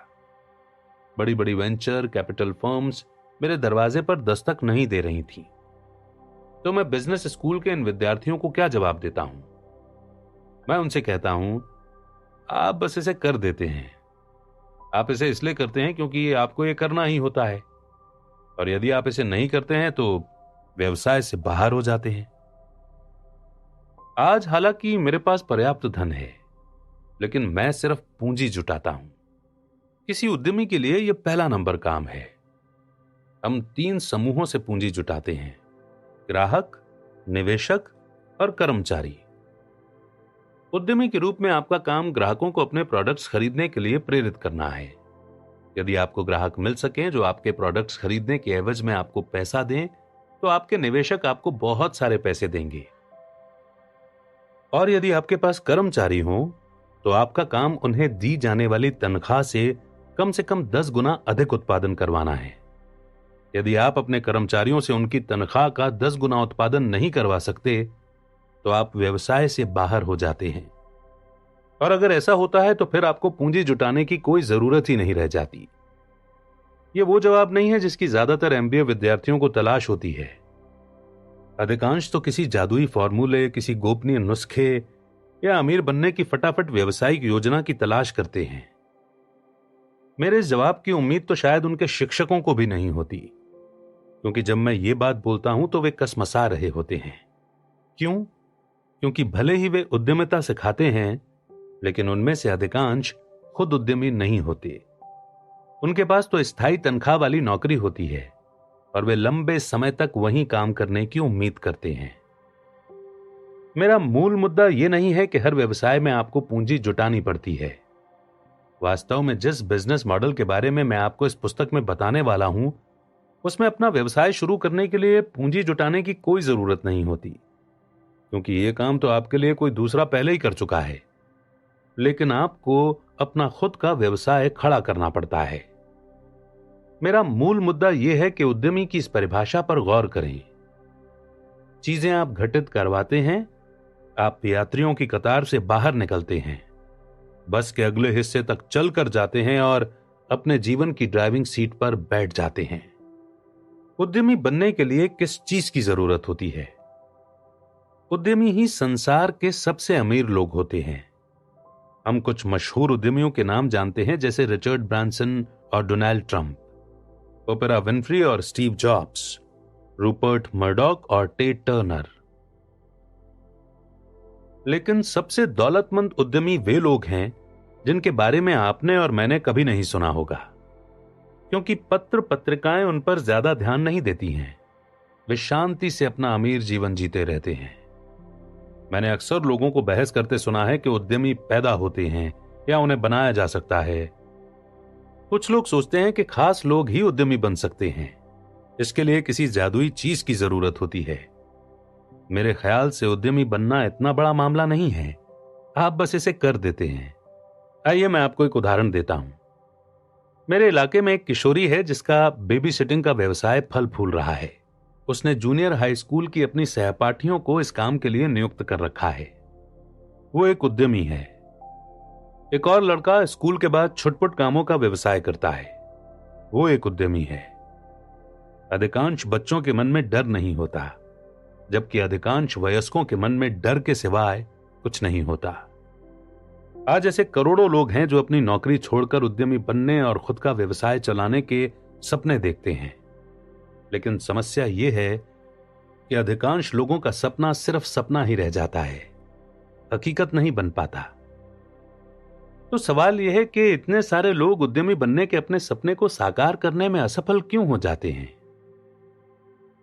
बड़ी बड़ी वेंचर कैपिटल फर्म्स मेरे दरवाजे पर दस्तक नहीं दे रही थी। तो मैं बिजनेस स्कूल के इन विद्यार्थियों को क्या जवाब देता हूं? मैं उनसे कहता हूं, आप बस इसे कर देते हैं। आप इसे इसलिए करते हैं क्योंकि आपको ये करना ही होता है, और यदि आप इसे नहीं करते हैं तो व्यवसाय से बाहर हो जाते हैं। आज हालांकि मेरे पास पर्याप्त धन है, लेकिन मैं सिर्फ पूंजी जुटाता हूं। किसी उद्यमी के लिए यह पहला नंबर काम है। हम 3 समूहों से पूंजी जुटाते हैं: ग्राहक, निवेशक और कर्मचारी। उद्यमी के रूप में आपका काम ग्राहकों को अपने प्रोडक्ट्स खरीदने के लिए प्रेरित करना है। यदि आपको ग्राहक मिल सकें जो आपके प्रोडक्ट्स खरीदने के एवज में आपको पैसा दें, तो आपके निवेशक आपको बहुत सारे पैसे देंगे। और यदि आपके पास कर्मचारी हों, तो आपका काम उन्हें दी जाने वाली तनख्वाह से कम 10 गुना अधिक उत्पादन करवाना है। यदि आप अपने कर्मचारियों से उनकी तनख्वाह का 10 गुना उत्पादन नहीं करवा सकते, तो आप व्यवसाय से बाहर हो जाते हैं। और अगर ऐसा होता है तो फिर आपको पूंजी जुटाने की कोई जरूरत ही नहीं रह जाती। यह वो जवाब नहीं है जिसकी ज्यादातर एमबीए विद्यार्थियों को तलाश होती है। अधिकांश तो किसी जादुई फॉर्मूले, किसी गोपनीय नुस्खे या अमीर बनने की फटाफट व्यवसायिक योजना की तलाश करते हैं। मेरे इस जवाब की उम्मीद तो शायद उनके शिक्षकों को भी नहीं होती, क्योंकि जब मैं ये बात बोलता हूं तो वे कसमसा रहे होते हैं। क्यों? क्योंकि भले ही वे उद्यमिता सिखाते हैं, लेकिन उनमें से अधिकांश खुद उद्यमी नहीं होते। उनके पास तो स्थायी तनख्वाह वाली नौकरी होती है और वे लंबे समय तक वहीं काम करने की उम्मीद करते हैं। मेरा मूल मुद्दा यह नहीं है कि हर व्यवसाय में आपको पूंजी जुटानी पड़ती है। वास्तव में जिस बिजनेस मॉडल के बारे में मैं आपको इस पुस्तक में बताने वाला हूं, उसमें अपना व्यवसाय शुरू करने के लिए पूंजी जुटाने की कोई जरूरत नहीं होती, क्योंकि यह काम तो आपके लिए कोई दूसरा पहले ही कर चुका है। लेकिन आपको अपना खुद का व्यवसाय खड़ा करना पड़ता है। मेरा मूल मुद्दा यह है कि उद्यमी की इस परिभाषा पर गौर करें। चीजें आप घटित करवाते हैं, आप यात्रियों की कतार से बाहर निकलते हैं, बस के अगले हिस्से तक चलकर जाते हैं और अपने जीवन की ड्राइविंग सीट पर बैठ जाते हैं। उद्यमी बनने के लिए किस चीज की जरूरत होती है? उद्यमी ही संसार के सबसे अमीर लोग होते हैं। हम कुछ मशहूर उद्यमियों के नाम जानते हैं, जैसे रिचर्ड ब्रांसन और डोनाल्ड ट्रंप, ओपेरा विनफ्री और स्टीव जॉब्स, रूपर्ट मर्डॉक और टेड टर्नर। लेकिन सबसे दौलतमंद उद्यमी वे लोग हैं जिनके बारे में आपने और मैंने कभी नहीं सुना होगा, क्योंकि पत्र पत्रिकाएं उन पर ज्यादा ध्यान नहीं देती हैं। वे शांति से अपना अमीर जीवन जीते रहते हैं। मैंने अक्सर लोगों को बहस करते सुना है कि उद्यमी पैदा होते हैं या उन्हें बनाया जा सकता है। कुछ लोग सोचते हैं कि खास लोग ही उद्यमी बन सकते हैं, इसके लिए किसी जादुई चीज की जरूरत होती है। मेरे ख्याल से उद्यमी बनना इतना बड़ा मामला नहीं है, आप बस इसे कर देते हैं। आइए मैं आपको एक उदाहरण देता हूं। मेरे इलाके में एक किशोरी है जिसका बेबी सिटिंग का व्यवसाय फल फूल रहा है। उसने जूनियर हाई स्कूल की अपनी सहपाठियों को इस काम के लिए नियुक्त कर रखा है। वो एक उद्यमी है। एक और लड़का स्कूल के बाद छुटपुट कामों का व्यवसाय करता है। वो एक उद्यमी है। अधिकांश बच्चों के मन में डर नहीं होता, जबकि अधिकांश वयस्कों के मन में डर के सिवाय कुछ नहीं होता। आज ऐसे करोड़ों लोग हैं जो अपनी नौकरी छोड़कर उद्यमी बनने और खुद का व्यवसाय चलाने के सपने देखते हैं। लेकिन समस्या यह है कि अधिकांश लोगों का सपना सिर्फ सपना ही रह जाता है, हकीकत नहीं बन पाता। तो सवाल यह है कि इतने सारे लोग उद्यमी बनने के अपने सपने को साकार करने में असफल क्यों हो जाते हैं?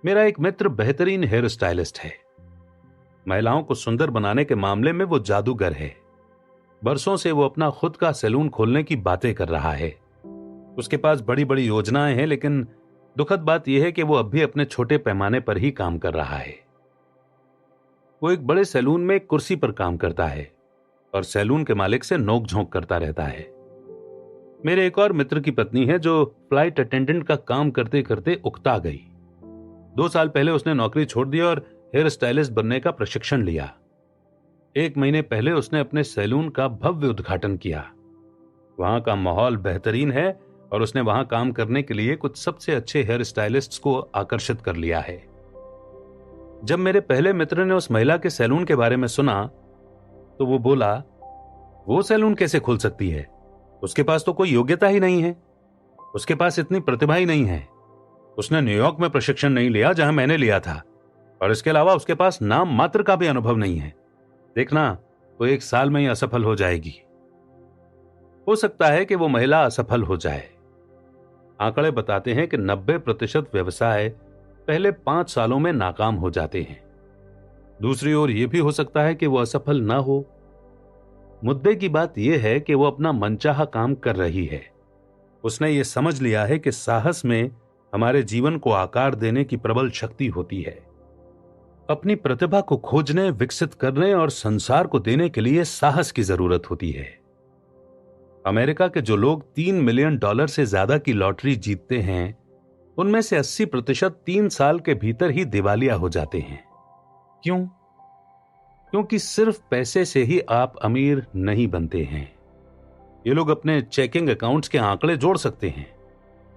मेरा एक मित्र बेहतरीन हेयर स्टाइलिस्ट है। महिलाओं को सुंदर बनाने के मामले में वो जादूगर है। बरसों से वो अपना खुद का सैलून खोलने की बातें कर रहा है। उसके पास बड़ी बड़ी योजनाएं हैं, लेकिन दुखद बात यह है कि वो अब भी अपने छोटे पैमाने पर ही काम कर रहा है। वो एक बड़े सैलून में एक कुर्सी पर काम करता है और सैलून के मालिक से नोक झोंक करता रहता है। मेरे एक और मित्र की पत्नी है जो फ्लाइट अटेंडेंट का काम करते करते उकता गई। 2 साल पहले उसने नौकरी छोड़ दी और हेयर स्टाइलिस्ट बनने का प्रशिक्षण लिया। 1 महीने पहले उसने अपने सैलून का भव्य उद्घाटन किया। वहां का माहौल बेहतरीन है और उसने वहां काम करने के लिए कुछ सबसे अच्छे हेयर स्टाइलिस्ट्स को आकर्षित कर लिया है। जब मेरे पहले मित्र ने उस महिला के सैलून के बारे में सुना तो वो बोला, वो सैलून कैसे खुल सकती है? उसके पास तो कोई योग्यता ही नहीं है, उसके पास इतनी प्रतिभा ही नहीं है। उसने न्यूयॉर्क में प्रशिक्षण नहीं लिया जहां मैंने लिया था, और इसके अलावा उसके पास नाम मात्र का भी अनुभव नहीं है। देखना, वो 1 साल में ही असफल हो जाएगी। हो सकता है कि वो महिला असफल हो जाए। आंकड़े बताते हैं कि 90% व्यवसाय पहले 5 सालों में नाकाम हो जाते हैं। दूसरी ओर यह भी हो सकता है कि वो असफल ना हो। मुद्दे की बात यह है कि वो अपना मनचाहा काम कर रही है। उसने ये समझ लिया है कि साहस में हमारे जीवन को आकार देने की प्रबल शक्ति होती है। अपनी प्रतिभा को खोजने, विकसित करने और संसार को देने के लिए साहस की जरूरत होती है। अमेरिका के जो लोग $3 मिलियन से ज्यादा की लॉटरी जीतते हैं, उनमें से 80% 3 साल के भीतर ही दिवालिया हो जाते हैं। क्यों? क्योंकि सिर्फ पैसे से ही आप अमीर नहीं बनते हैं। ये लोग अपने चेकिंग अकाउंट्स के आंकड़े जोड़ सकते हैं,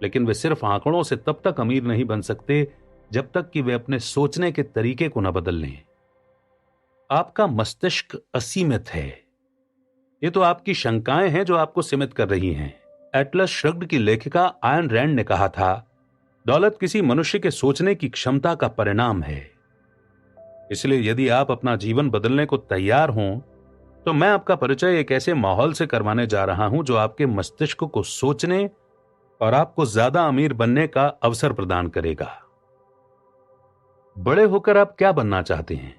लेकिन वे सिर्फ आंकड़ों से तब तक अमीर नहीं बन सकते जब तक कि वे अपने सोचने के तरीके को न बदल लें। आपका मस्तिष्क असीमित है। ये तो आपकी शंकाएं हैं जो आपको सीमित कर रही हैं। एटलस श्रग्ड की लेखिका आयन रैंड ने कहा था, दौलत किसी मनुष्य के सोचने की क्षमता का परिणाम है। इसलिए यदि आप अपना जीवन बदलने को तैयार हों, तो मैं आपका परिचय एक ऐसे माहौल से करवाने जा रहा हूं जो आपके मस्तिष्क को सोचने और आपको ज्यादा अमीर बनने का अवसर प्रदान करेगा। बड़े होकर आप क्या बनना चाहते हैं?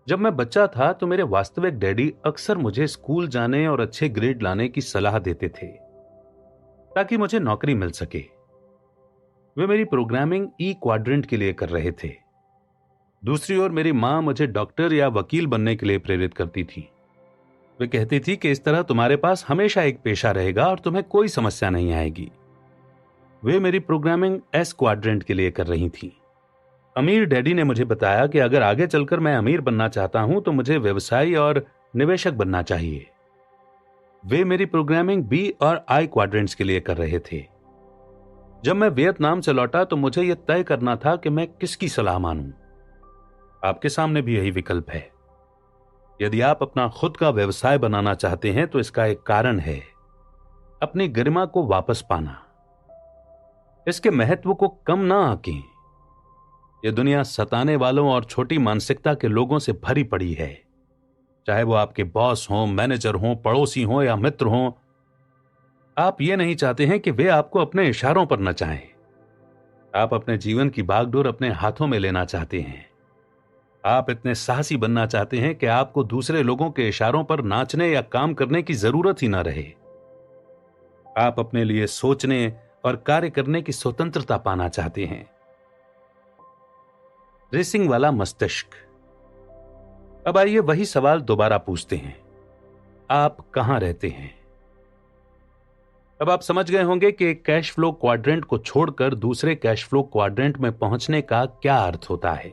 जब मैं बच्चा था तो मेरे वास्तविक डैडी अक्सर मुझे स्कूल जाने और अच्छे ग्रेड लाने की सलाह देते थे ताकि मुझे नौकरी मिल सके। वे मेरी प्रोग्रामिंग ई क्वाड्रेंट के लिए कर रहे थे। दूसरी ओर मेरी मां मुझे डॉक्टर या वकील बनने के लिए प्रेरित करती थी। वे कहती थी कि इस तरह तुम्हारे पास हमेशा एक पेशा रहेगा और तुम्हें कोई समस्या नहीं आएगी। वे मेरी प्रोग्रामिंग एस क्वाड्रेंट के लिए कर रही थी। अमीर डैडी ने मुझे बताया कि अगर आगे चलकर मैं अमीर बनना चाहता हूं तो मुझे व्यवसायी और निवेशक बनना चाहिए। वे मेरी प्रोग्रामिंग बी और आई क्वाड्रेंट्स के लिए कर रहे थे। जब मैं वियतनाम से लौटा तो मुझे यह तय करना था कि मैं किसकी सलाह मानूं। आपके सामने भी यही विकल्प है। यदि आप अपना खुद का व्यवसाय बनाना चाहते हैं तो इसका एक कारण है अपनी गरिमा को वापस पाना। इसके महत्व को कम ना आंकें। यह दुनिया सताने वालों और छोटी मानसिकता के लोगों से भरी पड़ी है, चाहे वो आपके बॉस हों, मैनेजर हों, पड़ोसी हों या मित्र हों। आप ये नहीं चाहते हैं कि वे आपको अपने इशारों पर नचाएं। आप अपने जीवन की बागडोर अपने हाथों में लेना चाहते हैं। आप इतने साहसी बनना चाहते हैं कि आपको दूसरे लोगों के इशारों पर नाचने या काम करने की जरूरत ही ना रहे। आप अपने लिए सोचने और कार्य करने की स्वतंत्रता पाना चाहते हैं। रेसिंग वाला मस्तिष्क। अब आइए वही सवाल दोबारा पूछते हैं, आप कहां रहते हैं? अब आप समझ गए होंगे कि कैश फ्लो क्वाड्रेंट को छोड़कर दूसरे कैश फ्लो क्वाड्रेंट में पहुंचने का क्या अर्थ होता है।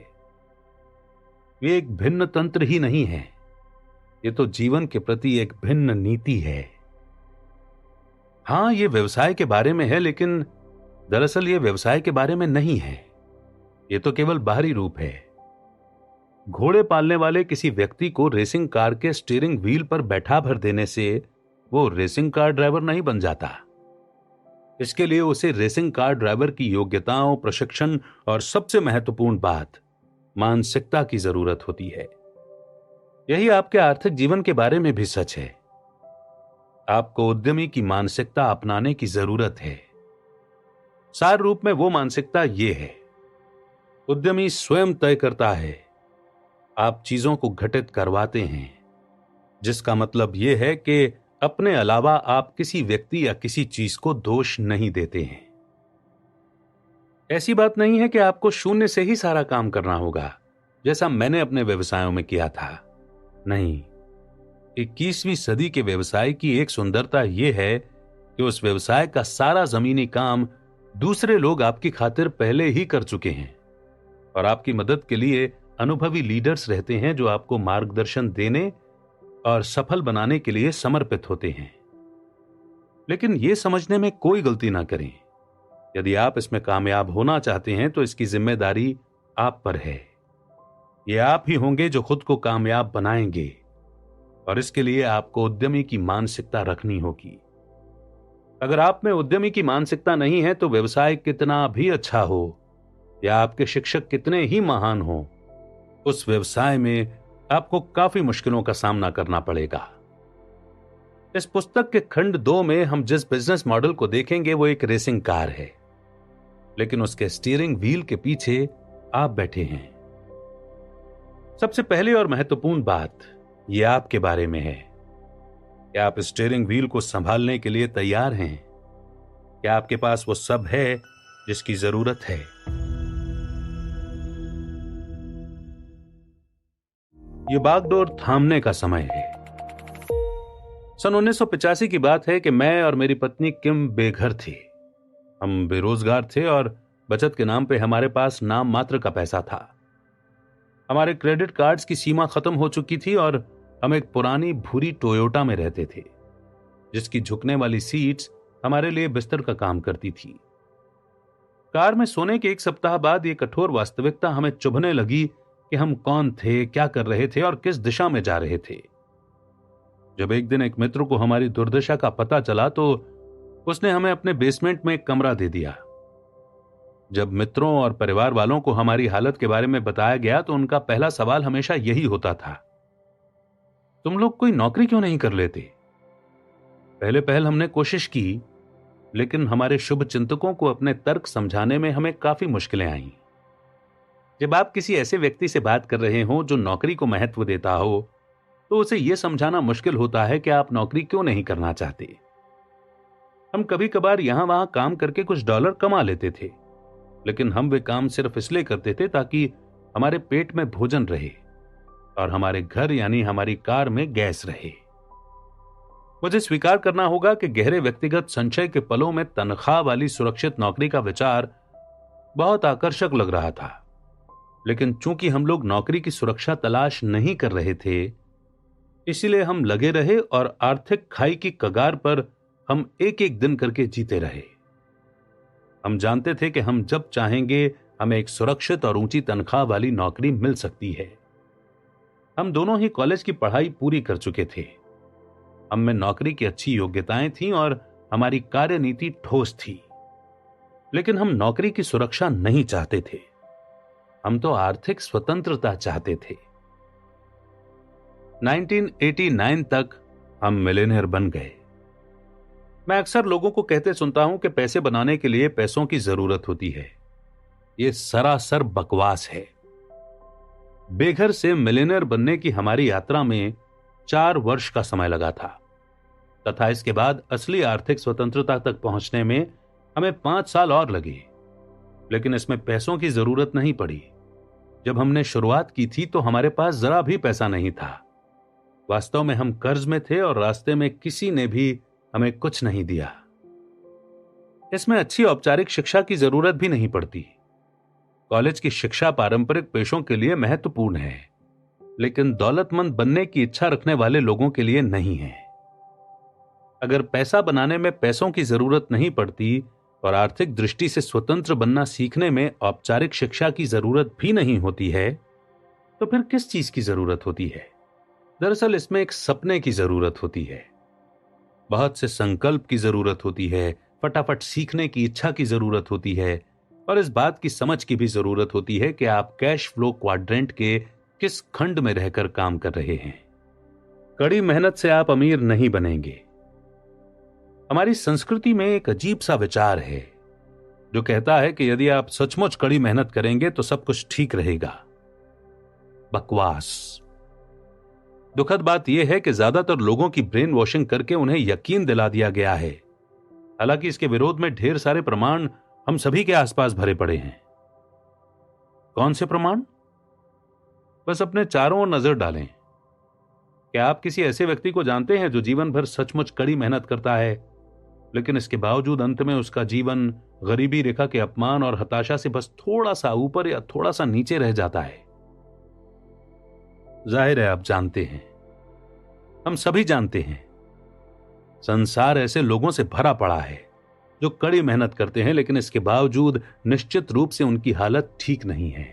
ये एक भिन्न तंत्र ही नहीं है, ये तो जीवन के प्रति एक भिन्न नीति है। हां, ये व्यवसाय के बारे में है, लेकिन दरअसल ये व्यवसाय के बारे में नहीं है। ये तो केवल बाहरी रूप है। घोड़े पालने वाले किसी व्यक्ति को रेसिंग कार के स्टीयरिंग व्हील पर बैठा भर देने से वो रेसिंग कार ड्राइवर नहीं बन जाता। इसके लिए उसे रेसिंग कार ड्राइवर की योग्यताओं, प्रशिक्षण और सबसे महत्वपूर्ण बात, मानसिकता की जरूरत होती है। यही आपके आर्थिक जीवन के बारे में भी सच है। आपको उद्यमी की मानसिकता अपनाने की जरूरत है। सार रूप में वो मानसिकता ये है, उद्यमी स्वयं तय करता है, आप चीजों को घटित करवाते हैं, जिसका मतलब यह है कि अपने अलावा आप किसी व्यक्ति या किसी चीज को दोष नहीं देते हैं। ऐसी बात नहीं है कि आपको शून्य से ही सारा काम करना होगा, जैसा मैंने अपने व्यवसायों में किया था। नहीं, 21वीं सदी के व्यवसाय की एक सुंदरता यह है कि उस व्यवसाय का सारा जमीनी काम दूसरे लोग आपकी खातिर पहले ही कर चुके हैं और आपकी मदद के लिए अनुभवी लीडर्स रहते हैं जो आपको मार्गदर्शन देने और सफल बनाने के लिए समर्पित होते हैं। लेकिन यह समझने में कोई गलती ना करें, यदि आप इसमें कामयाब होना चाहते हैं तो इसकी जिम्मेदारी आप पर है। यह आप ही होंगे जो खुद को कामयाब बनाएंगे और इसके लिए आपको उद्यमी की मानसिकता रखनी होगी। अगर आप में उद्यमी की मानसिकता नहीं है तो व्यवसाय कितना भी अच्छा हो या आपके शिक्षक कितने ही महान हो, उस व्यवसाय में आपको काफी मुश्किलों का सामना करना पड़ेगा। इस पुस्तक के खंड 2 में हम जिस बिजनेस मॉडल को देखेंगे वो एक रेसिंग कार है, लेकिन उसके स्टीयरिंग व्हील के पीछे आप बैठे हैं। सबसे पहली और महत्वपूर्ण बात यह आपके बारे में है। क्या आप स्टीयरिंग व्हील को संभालने के लिए तैयार हैं? क्या आपके पास वो सब है जिसकी जरूरत है? ये बागडोर थामने का समय है। सन 1985 की बात है कि मैं और मेरी पत्नी किम बेघर थे। हम बेरोजगार थे और बचत के नाम पे हमारे पास नाम मात्र का पैसा था। हमारे क्रेडिट कार्ड्स की सीमा खत्म हो चुकी थी और हम एक पुरानी भूरी टोयोटा में रहते थे, जिसकी झुकने वाली सीट्स हमारे लिए बिस्तर का काम करती थी। कार में सोने के एक सप्ताह बाद यह कठोर वास्तविकता हमें चुभने लगी कि हम कौन थे, क्या कर रहे थे और किस दिशा में जा रहे थे। जब एक दिन एक मित्र को हमारी दुर्दशा का पता चला तो उसने हमें अपने बेसमेंट में एक कमरा दे दिया। जब मित्रों और परिवार वालों को हमारी हालत के बारे में बताया गया तो उनका पहला सवाल हमेशा यही होता था, तुम लोग कोई नौकरी क्यों नहीं कर लेते? पहले पहल हमने कोशिश की, लेकिन हमारे शुभ चिंतकों को अपने तर्क समझाने में हमें काफी मुश्किलें आईं। जब आप किसी ऐसे व्यक्ति से बात कर रहे हो जो नौकरी को महत्व देता हो, तो उसे यह समझाना मुश्किल होता है कि आप नौकरी क्यों नहीं करना चाहते। हम कभी कभार यहां वहां काम करके कुछ डॉलर कमा लेते थे, लेकिन हम वे काम सिर्फ इसलिए करते थे ताकि हमारे पेट में भोजन रहे और हमारे घर यानी हमारी कार में गैस रहे। मुझे स्वीकार करना होगा कि गहरे व्यक्तिगत संचय के पलों में तनख्वाह वाली सुरक्षित नौकरी का विचार बहुत आकर्षक लग रहा था, लेकिन चूंकि हम लोग नौकरी की सुरक्षा तलाश नहीं कर रहे थे, इसीलिए हम लगे रहे और आर्थिक खाई की कगार पर हम एक एक दिन करके जीते रहे। हम जानते थे कि हम जब चाहेंगे हमें एक सुरक्षित और ऊंची तनख्वाह वाली नौकरी मिल सकती है। हम दोनों ही कॉलेज की पढ़ाई पूरी कर चुके थे। हम में नौकरी की अच्छी योग्यताएं थीं और हमारी कार्यनीति ठोस थी, लेकिन हम नौकरी की सुरक्षा नहीं चाहते थे। हम तो आर्थिक स्वतंत्रता चाहते थे। 1989 तक हम मिलियनेयर बन गए। मैं अक्सर लोगों को कहते सुनता हूं कि पैसे बनाने के लिए पैसों की जरूरत होती है। यह सरासर बकवास है। बेघर से मिलियनेयर बनने की हमारी यात्रा में 4 वर्ष का समय लगा था। तथा इसके बाद असली आर्थिक स्वतंत्रता तक पहुंचने में हमें 5 साल और लगे। लेकिन इसमें पैसों की जरूरत नहीं पड़ी। जब हमने शुरुआत की थी तो हमारे पास जरा भी पैसा नहीं था। वास्तव में हम कर्ज में थे और रास्ते में किसी ने भी हमें कुछ नहीं दिया। इसमें अच्छी औपचारिक शिक्षा की जरूरत भी नहीं पड़ती। कॉलेज की शिक्षा पारंपरिक पेशों के लिए महत्वपूर्ण है, लेकिन दौलतमंद बनने की इच्छा रखने वाले लोगों के लिए नहीं है। अगर पैसा बनाने में पैसों की जरूरत नहीं पड़ती और आर्थिक दृष्टि से स्वतंत्र बनना सीखने में औपचारिक शिक्षा की जरूरत भी नहीं होती है, तो फिर किस चीज की जरूरत होती है? दरअसल इसमें एक सपने की जरूरत होती है, बहुत से संकल्प की जरूरत होती है, फटाफट सीखने की इच्छा की जरूरत होती है, और इस बात की समझ की भी जरूरत होती है कि आप कैश फ्लो क्वाड्रेंट के किस खंड में रहकर काम कर रहे हैं। कड़ी मेहनत से आप अमीर नहीं बनेंगे। हमारी संस्कृति में एक अजीब सा विचार है जो कहता है कि यदि आप सचमुच कड़ी मेहनत करेंगे तो सब कुछ ठीक रहेगा। बकवास। दुखद बात यह है कि ज्यादातर लोगों की ब्रेन वॉशिंग करके उन्हें यकीन दिला दिया गया है। हालांकि इसके विरोध में ढेर सारे प्रमाण हम सभी के आसपास भरे पड़े हैं। कौन से प्रमाण? बस अपने चारों ओर नजर डालें। क्या आप किसी ऐसे व्यक्ति को जानते हैं जो जीवन भर सचमुच कड़ी मेहनत करता है, लेकिन इसके बावजूद अंत में उसका जीवन गरीबी रेखा के अपमान और हताशा से बस थोड़ा सा ऊपर या थोड़ा सा नीचे रह जाता है? जाहिर है आप जानते हैं, हम सभी जानते हैं। संसार ऐसे लोगों से भरा पड़ा है जो कड़ी मेहनत करते हैं, लेकिन इसके बावजूद निश्चित रूप से उनकी हालत ठीक नहीं है।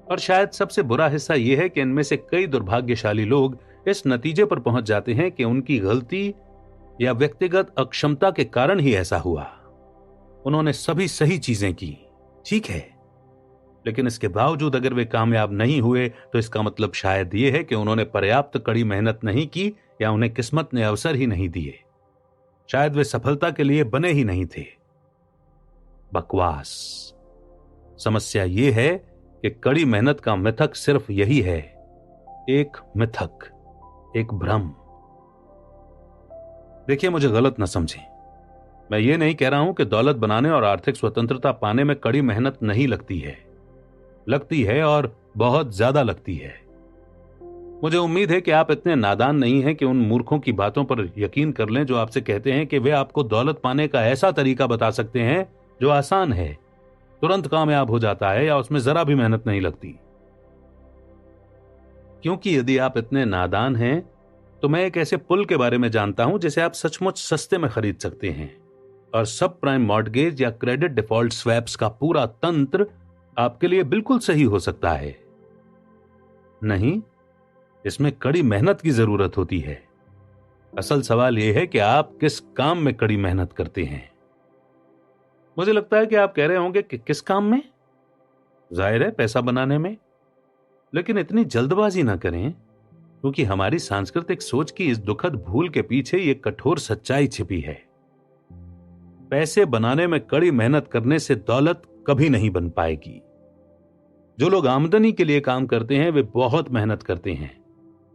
और शायद सबसे बुरा हिस्सा यह है कि इनमें से कई दुर्भाग्यशाली लोग इस नतीजे पर पहुंच जाते हैं कि उनकी गलती या व्यक्तिगत अक्षमता के कारण ही ऐसा हुआ। उन्होंने सभी सही चीजें की, ठीक है, लेकिन इसके बावजूद अगर वे कामयाब नहीं हुए तो इसका मतलब शायद यह है कि उन्होंने पर्याप्त कड़ी मेहनत नहीं की या उन्हें किस्मत ने अवसर ही नहीं दिए। शायद वे सफलता के लिए बने ही नहीं थे। बकवास। समस्या यह है कि कड़ी मेहनत का मिथक सिर्फ यही है, एक मिथक, एक भ्रम। देखिए, मुझे गलत न समझें। मैं ये नहीं कह रहा हूं कि दौलत बनाने और आर्थिक स्वतंत्रता पाने में कड़ी मेहनत नहीं लगती है। लगती है, और बहुत ज्यादा लगती है। मुझे उम्मीद है कि आप इतने नादान नहीं हैं कि उन मूर्खों की बातों पर यकीन कर लें जो आपसे कहते हैं कि वे आपको दौलत पाने का ऐसा तरीका बता सकते हैं जो आसान है, तुरंत कामयाब हो जाता है या उसमें जरा भी मेहनत नहीं लगती। क्योंकि यदि आप इतने नादान हैं तो मैं एक ऐसे पुल के बारे में जानता हूं जिसे आप सचमुच सस्ते में खरीद सकते हैं, और सब प्राइम मॉर्टगेज या क्रेडिट डिफॉल्ट स्वैप्स का पूरा तंत्र आपके लिए बिल्कुल सही हो सकता है। नहीं, इसमें कड़ी मेहनत की जरूरत होती है। असल सवाल यह है कि आप किस काम में कड़ी मेहनत करते हैं। मुझे लगता है कि आप कह रहे होंगे कि किस काम में? जाहिर है, पैसा बनाने में। लेकिन इतनी जल्दबाजी ना करें, क्योंकि हमारी सांस्कृतिक सोच की इस दुखद भूल के पीछे यह कठोर सच्चाई छिपी है। पैसे बनाने में कड़ी मेहनत करने से दौलत कभी नहीं बन पाएगी। जो लोग आमदनी के लिए काम करते हैं वे बहुत मेहनत करते हैं,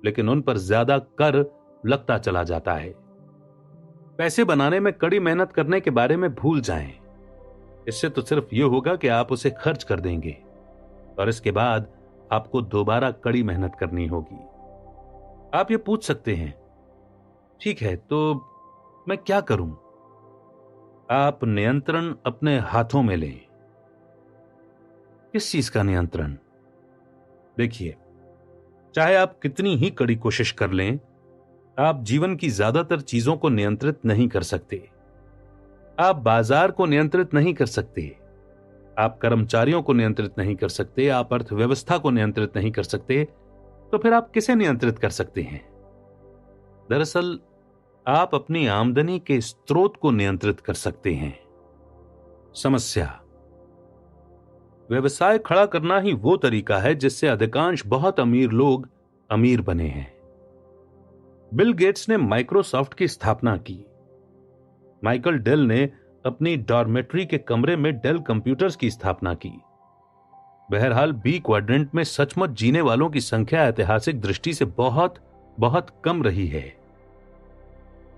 लेकिन उन पर ज्यादा कर लगता चला जाता है। पैसे बनाने में कड़ी मेहनत करने के बारे में भूल जाएं। इससे तो सिर्फ यह होगा कि आप उसे खर्च कर देंगे और इसके बाद आपको दोबारा कड़ी मेहनत करनी होगी। आप ये पूछ सकते हैं, ठीक है, तो मैं क्या करूं? आप नियंत्रण अपने हाथों में लें। किस चीज का नियंत्रण? देखिए, चाहे आप कितनी ही कड़ी कोशिश कर लें, आप जीवन की ज्यादातर चीजों को नियंत्रित नहीं कर सकते। आप बाजार को नियंत्रित नहीं कर सकते, आप कर्मचारियों को नियंत्रित नहीं कर सकते, आप अर्थव्यवस्था को नियंत्रित नहीं कर सकते, तो फिर आप किसे नियंत्रित कर सकते हैं? दरअसल आप अपनी आमदनी के स्रोत को नियंत्रित कर सकते हैं। समस्या, व्यवसाय खड़ा करना ही वो तरीका है जिससे अधिकांश बहुत अमीर लोग अमीर बने हैं। बिल गेट्स ने माइक्रोसॉफ्ट की स्थापना की। माइकल डेल ने अपनी डॉर्मेट्री के कमरे में डेल कंप्यूटर्स की स्थापना की। बहरहाल बी क्वाड्रेंट में सचमुच जीने वालों की संख्या ऐतिहासिक दृष्टि से बहुत बहुत कम रही है।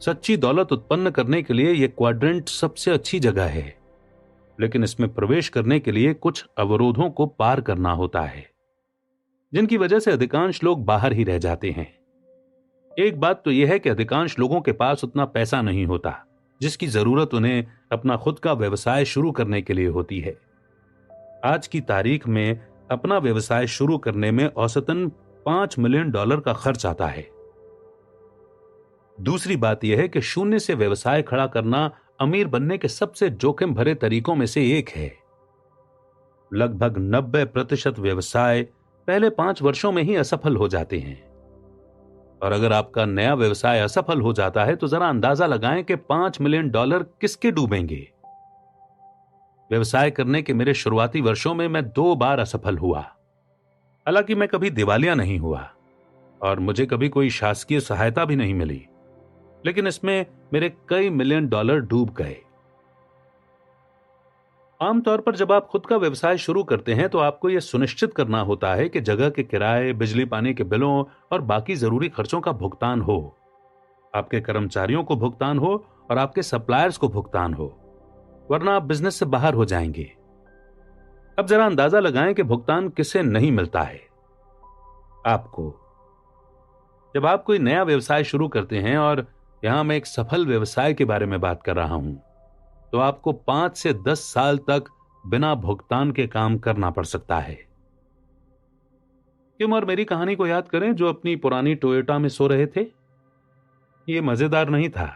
सच्ची दौलत उत्पन्न करने के लिए यह क्वाड्रेंट सबसे अच्छी जगह है, लेकिन इसमें प्रवेश करने के लिए कुछ अवरोधों को पार करना होता है, जिनकी वजह से अधिकांश लोग बाहर ही रह जाते हैं। एक बात तो यह है कि अधिकांश लोगों के पास उतना पैसा नहीं होता जिसकी जरूरत उन्हें अपना खुद का व्यवसाय शुरू करने के लिए होती है। आज की तारीख में अपना व्यवसाय शुरू करने में औसतन $5 मिलियन का खर्च आता है। दूसरी बात यह है कि शून्य से व्यवसाय खड़ा करना अमीर बनने के सबसे जोखिम भरे तरीकों में से एक है। लगभग 90% व्यवसाय पहले 5 वर्षों में ही असफल हो जाते हैं। और अगर आपका नया व्यवसाय असफल हो जाता है तो जरा अंदाजा लगाएं कि $5 मिलियन किसके डूबेंगे। व्यवसाय करने के मेरे शुरुआती वर्षों में मैं 2 बार असफल हुआ। हालांकि मैं कभी दिवालिया नहीं हुआ और मुझे कभी कोई शासकीय सहायता भी नहीं मिली, लेकिन इसमें मेरे कई $मिलियन डूब गए। आमतौर पर जब आप खुद का व्यवसाय शुरू करते हैं तो आपको यह सुनिश्चित करना होता है कि जगह के किराए, बिजली पानी के बिलों और बाकी जरूरी खर्चों का भुगतान हो, आपके कर्मचारियों को भुगतान हो और आपके सप्लायर्स को भुगतान हो, वरना आप बिजनेस से बाहर हो जाएंगे। अब जरा अंदाजा लगाएं कि भुगतान किसे नहीं मिलता है। आपको। जब आप कोई नया व्यवसाय शुरू करते हैं, और यहां मैं एक सफल व्यवसाय के बारे में बात कर रहा हूं, तो आपको 5 से 10 साल तक बिना भुगतान के काम करना पड़ सकता है। किम और मेरी कहानी को याद करें, जो अपनी पुरानी टोयोटा में सो रहे थे। यह मजेदार नहीं था।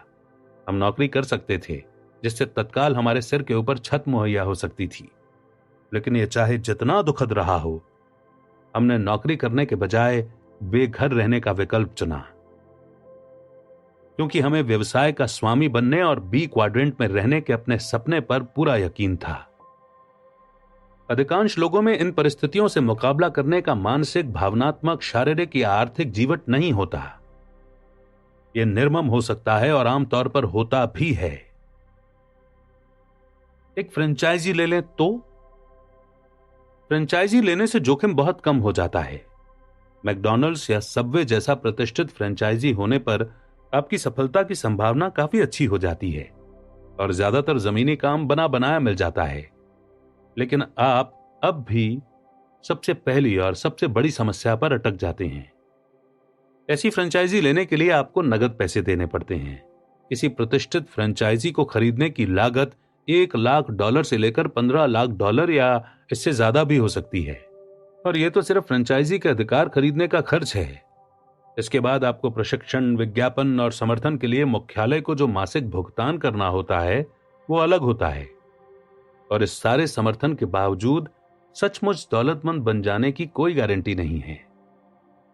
हम नौकरी कर सकते थे जिससे तत्काल हमारे सिर के ऊपर छत मुहैया हो सकती थी, लेकिन यह चाहे जितना दुखद रहा हो, हमने नौकरी करने के बजाय बेघर रहने का विकल्प चुना, क्योंकि हमें व्यवसाय का स्वामी बनने और बी क्वाड्रेंट में रहने के अपने सपने पर पूरा यकीन था। अधिकांश लोगों में इन परिस्थितियों से मुकाबला करने का मानसिक, भावनात्मक, शारीरिक या आर्थिक जीवट नहीं होता। यह निर्मम हो सकता है और आमतौर पर होता भी है। एक फ्रेंचाइजी ले लें तो फ्रेंचाइजी लेने से जोखिम बहुत कम हो जाता है। मैकडॉनल्ड्स या सबवे जैसा प्रतिष्ठित फ्रेंचाइजी होने पर आपकी सफलता की संभावना काफी अच्छी हो जाती है और ज्यादातर जमीनी काम बना बनाया मिल जाता है। लेकिन आप अब भी सबसे पहली और सबसे बड़ी समस्या पर अटक जाते हैं। ऐसी फ्रेंचाइजी लेने के लिए आपको नगद पैसे देने पड़ते हैं। किसी प्रतिष्ठित फ्रेंचाइजी को खरीदने की लागत $1 लाख से लेकर $15 लाख या इससे ज्यादा भी हो सकती है, और यह तो सिर्फ फ्रेंचाइजी के अधिकार खरीदने का खर्च है। इसके बाद आपको प्रशिक्षण, विज्ञापन और समर्थन के लिए मुख्यालय को जो मासिक भुगतान करना होता है वो अलग होता है। और इस सारे समर्थन के बावजूद सचमुच दौलतमंद बन जाने की कोई गारंटी नहीं है।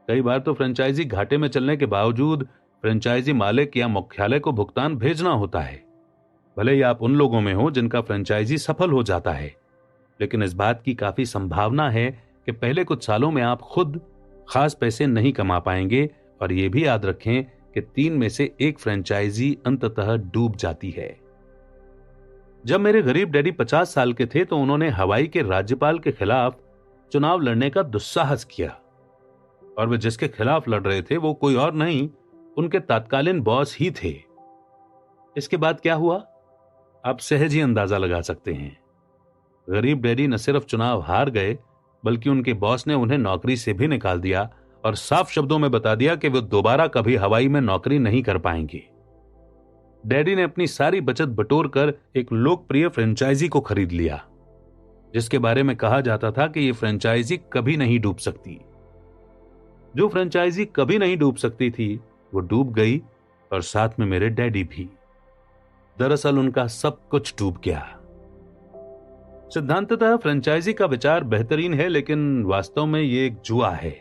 कई बार तो फ्रेंचाइजी घाटे में चलने के बावजूद फ्रेंचाइजी मालिक या मुख्यालय को भुगतान भेजना होता है, भले ही आप उन लोगों में हो जिनका फ्रेंचाइजी सफल हो जाता है। लेकिन इस बात की काफी संभावना है कि पहले कुछ सालों में आप खुद खास पैसे नहीं कमा पाएंगे, और यह भी याद रखें कि 3 में से 1 फ्रेंचाइजी अंततः डूब जाती है। जब मेरे गरीब डैडी 50 साल के थे तो उन्होंने हवाई के राज्यपाल के खिलाफ चुनाव लड़ने का दुस्साहस किया, और वे जिसके खिलाफ लड़ रहे थे वो कोई और नहीं, उनके तत्कालीन बॉस ही थे। इसके बाद क्या हुआ, आप सहज ही अंदाजा लगा सकते हैं। गरीब डैडी न सिर्फ चुनाव हार गए, बल्कि उनके बॉस ने उन्हें नौकरी से भी निकाल दिया और साफ शब्दों में बता दिया कि वो दोबारा कभी हवाई में नौकरी नहीं कर पाएंगे। डैडी ने अपनी सारी बचत बटोर कर एक लोकप्रिय फ्रेंचाइजी को खरीद लिया, जिसके बारे में कहा जाता था कि यह फ्रेंचाइजी कभी नहीं डूब सकती। जो फ्रेंचाइजी कभी नहीं डूब सकती थी वो डूब गई, और साथ में मेरे डैडी भी। दरअसल उनका सब कुछ डूब गया। सिद्धांततः फ्रेंचाइजी का विचार बेहतरीन है, लेकिन वास्तव में यह एक जुआ है,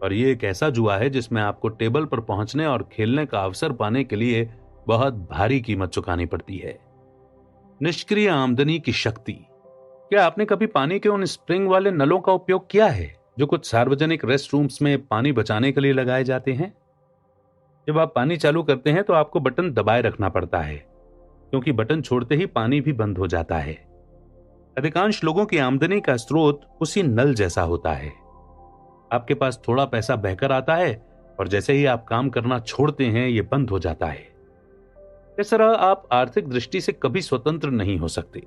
और यह एक ऐसा जुआ है जिसमें आपको टेबल पर पहुंचने और खेलने का अवसर पाने के लिए बहुत भारी कीमत चुकानी पड़ती है। निष्क्रिय आमदनी की शक्ति। क्या आपने कभी पानी के उन स्प्रिंग वाले नलों का उपयोग किया है जो कुछ सार्वजनिक रेस्ट रूम्स में पानी बचाने के लिए लगाए जाते हैं? जब आप पानी चालू करते हैं तो आपको बटन दबाए रखना पड़ता है, क्योंकि बटन छोड़ते ही पानी भी बंद हो जाता है। अधिकांश लोगों की आमदनी का स्रोत उसी नल जैसा होता है। आपके पास थोड़ा पैसा बहकर आता है, और जैसे ही आप काम करना छोड़ते हैं ये बंद हो जाता है। इस तरह आप आर्थिक दृष्टि से कभी स्वतंत्र नहीं हो सकते।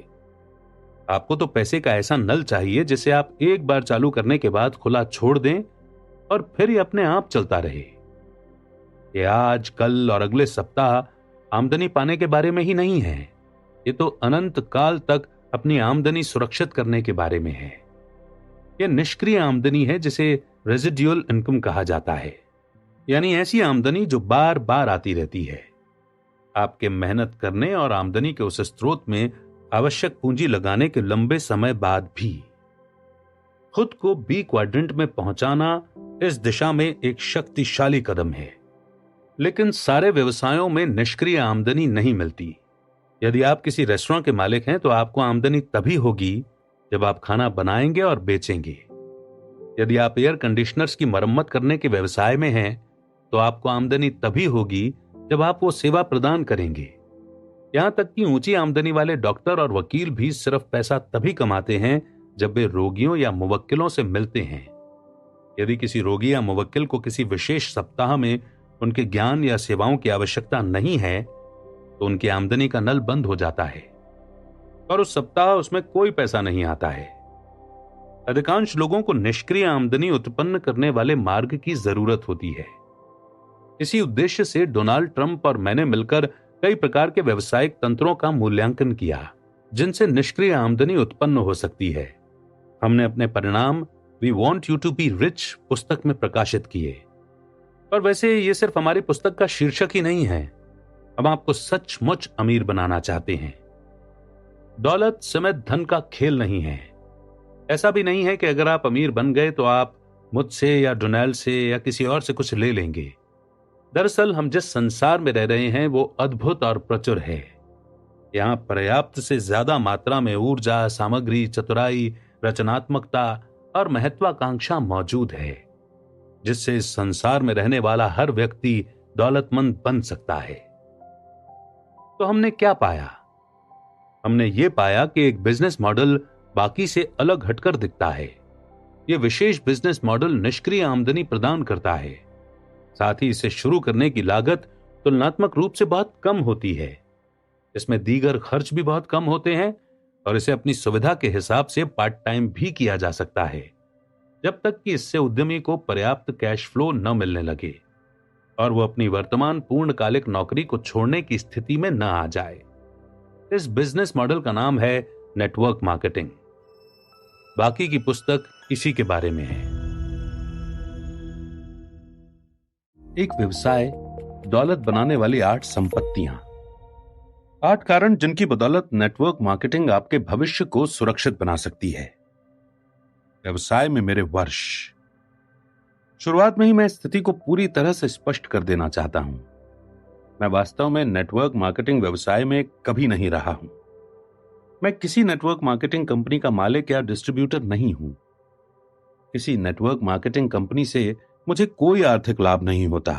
आपको तो पैसे का ऐसा नल चाहिए जिसे आप एक बार चालू करने के बाद खुला छोड़ दें और फिर ये अपने आप चलता रहे। ये आज, कल और अगले सप्ताह आमदनी पाने के बारे में ही नहीं है। ये तो अनंत काल तक अपनी आमदनी सुरक्षित करने के बारे में है। यह निष्क्रिय आमदनी है जिसे रेजिडुअल इनकम कहा जाता है, यानी ऐसी आमदनी जो बार बार आती रहती है। आपके मेहनत करने और आमदनी के उस स्रोत में आवश्यक पूंजी लगाने के लंबे समय बाद भी। खुद को बी क्वाड्रेंट में पहुंचाना इस दिशा में एक शक्तिशाली कदम है। लेकिन सारे व्यवसायों में निष्क्रिय आमदनी नहीं मिलती। यदि आप किसी रेस्टोरेंट के मालिक हैं तो आपको आमदनी तभी होगी जब आप खाना बनाएंगे और बेचेंगे। यदि आप एयर कंडीशनर्स की मरम्मत करने के व्यवसाय में हैं तो आपको आमदनी तभी होगी जब आप वो सेवा प्रदान करेंगे। यहां तक कि ऊंची आमदनी वाले डॉक्टर और वकील भी सिर्फ पैसा तभी कमाते हैं जब वे रोगियों या मुवक्किलों से मिलते हैं। यदि किसी रोगी या मुवक्किल को किसी विशेष सप्ताह में उनके ज्ञान या सेवाओं की आवश्यकता नहीं है तो उनकी आमदनी का नल बंद हो जाता है और उस सप्ताह उसमें कोई पैसा नहीं आता है। अधिकांश लोगों को निष्क्रिय आमदनी उत्पन्न करने वाले मार्ग की जरूरत होती है। इसी उद्देश्य से डोनाल्ड ट्रंप और मैंने मिलकर कई प्रकार के व्यावसायिक तंत्रों का मूल्यांकन किया जिनसे निष्क्रिय आमदनी उत्पन्न हो सकती है। हमने अपने परिणाम we want you to be rich पुस्तक में प्रकाशित किए। और वैसे ये सिर्फ हमारी पुस्तक का शीर्षक ही नहीं है, हम आपको सचमुच अमीर बनाना चाहते हैं। दौलत समेत धन का खेल नहीं है। ऐसा भी नहीं है कि अगर आप अमीर बन गए तो आप मुझसे या डोनाल्ड से या किसी और से कुछ ले लेंगे। दरअसल हम जिस संसार में रह रहे हैं वो अद्भुत और प्रचुर है। यहां पर्याप्त से ज्यादा मात्रा में ऊर्जा, सामग्री, चतुराई, रचनात्मकता और महत्वाकांक्षा मौजूद है जिससे इस संसार में रहने वाला हर व्यक्ति दौलतमंद बन सकता है। तो हमने क्या पाया? हमने ये पाया कि एक बिजनेस मॉडल बाकी से अलग हटकर दिखता है। यह विशेष बिजनेस मॉडल निष्क्रिय आमदनी प्रदान करता है। साथ ही इसे शुरू करने की लागत तुलनात्मक रूप से बहुत कम होती है। इसमें दीगर खर्च भी बहुत कम होते हैं और इसे अपनी सुविधा के हिसाब से पार्ट टाइम भी किया जा सकता है, जब तक कि इससे उद्यमी को पर्याप्त कैश फ्लो न मिलने लगे और वो अपनी वर्तमान पूर्णकालिक नौकरी को छोड़ने की स्थिति में न आ जाए। इस बिजनेस मॉडल का नाम है नेटवर्क मार्केटिंग। बाकी की पुस्तक इसी के बारे में है। एक व्यवसाय, दौलत बनाने वाली 8 संपत्तियां। 8 कारण जिनकी बदौलत नेटवर्क मार्केटिंग आपके भविष्य को सुरक्षित बना सकती है। व्यवसाय में मेरे वर्ष। शुरुआत में ही मैं स्थिति को पूरी तरह से स्पष्ट कर देना चाहता हूं। मैं वास्तव में नेटवर्क मार्केटिंग व्यवसाय में कभी नहीं रहा हूं। मैं किसी नेटवर्क मार्केटिंग कंपनी का मालिक या डिस्ट्रीब्यूटर नहीं हूं। किसी नेटवर्क मार्केटिंग कंपनी से मुझे कोई आर्थिक लाभ नहीं होता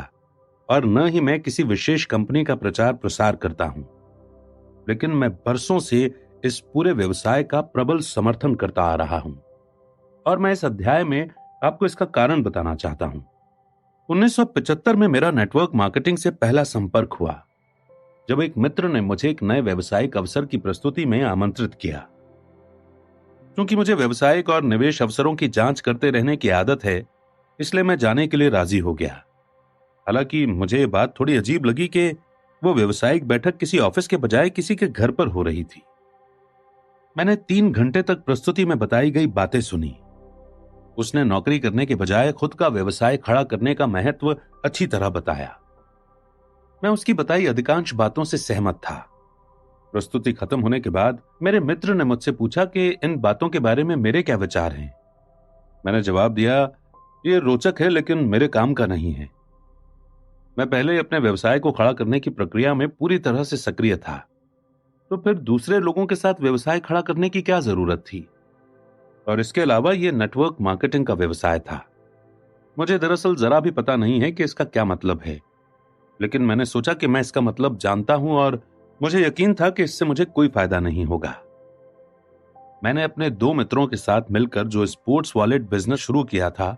और न ही मैं किसी विशेष कंपनी का प्रचार प्रसार करता हूं। लेकिन मैं बरसों से इस पूरे व्यवसाय का प्रबल समर्थन करता आ रहा हूं और मैं इस अध्याय में आपको इसका कारण बताना चाहता हूं। 1975 में मेरा नेटवर्क मार्केटिंग से पहला संपर्क हुआ जब एक मित्र ने मुझे एक नए व्यावसायिक अवसर की प्रस्तुति में आमंत्रित किया। क्योंकि मुझे व्यावसायिक और निवेश अवसरों की जांच करते रहने की आदत है, इसलिए मैं जाने के लिए राजी हो गया। हालांकि मुझे ये बात थोड़ी अजीब लगी कि वो व्यावसायिक बैठक किसी ऑफिस के बजाय किसी के घर पर हो रही थी। मैंने 3 घंटे तक प्रस्तुति में बताई गई बातें सुनी। उसने नौकरी करने के बजाय खुद का व्यवसाय खड़ा करने का महत्व अच्छी तरह बताया। मैं उसकी बताई अधिकांश बातों से सहमत था। प्रस्तुति खत्म होने के बाद मेरे मित्र ने मुझसे पूछा कि इन बातों के बारे में मेरे क्या विचार हैं। मैंने जवाब दिया, ये रोचक है लेकिन मेरे काम का नहीं है। मैं पहले अपने व्यवसाय को खड़ा करने की प्रक्रिया में पूरी तरह से सक्रिय था, तो फिर दूसरे लोगों के साथ व्यवसाय खड़ा करने की क्या जरूरत थी? और इसके अलावा यह नेटवर्क मार्केटिंग का व्यवसाय था। मुझे दरअसल जरा भी पता नहीं है कि इसका क्या मतलब है, लेकिन मैंने सोचा कि मैं इसका मतलब जानता हूं और मुझे यकीन था कि इससे मुझे कोई फायदा नहीं होगा। मैंने अपने 2 मित्रों के साथ मिलकर जो स्पोर्ट्स वॉलेट बिजनेस शुरू किया था,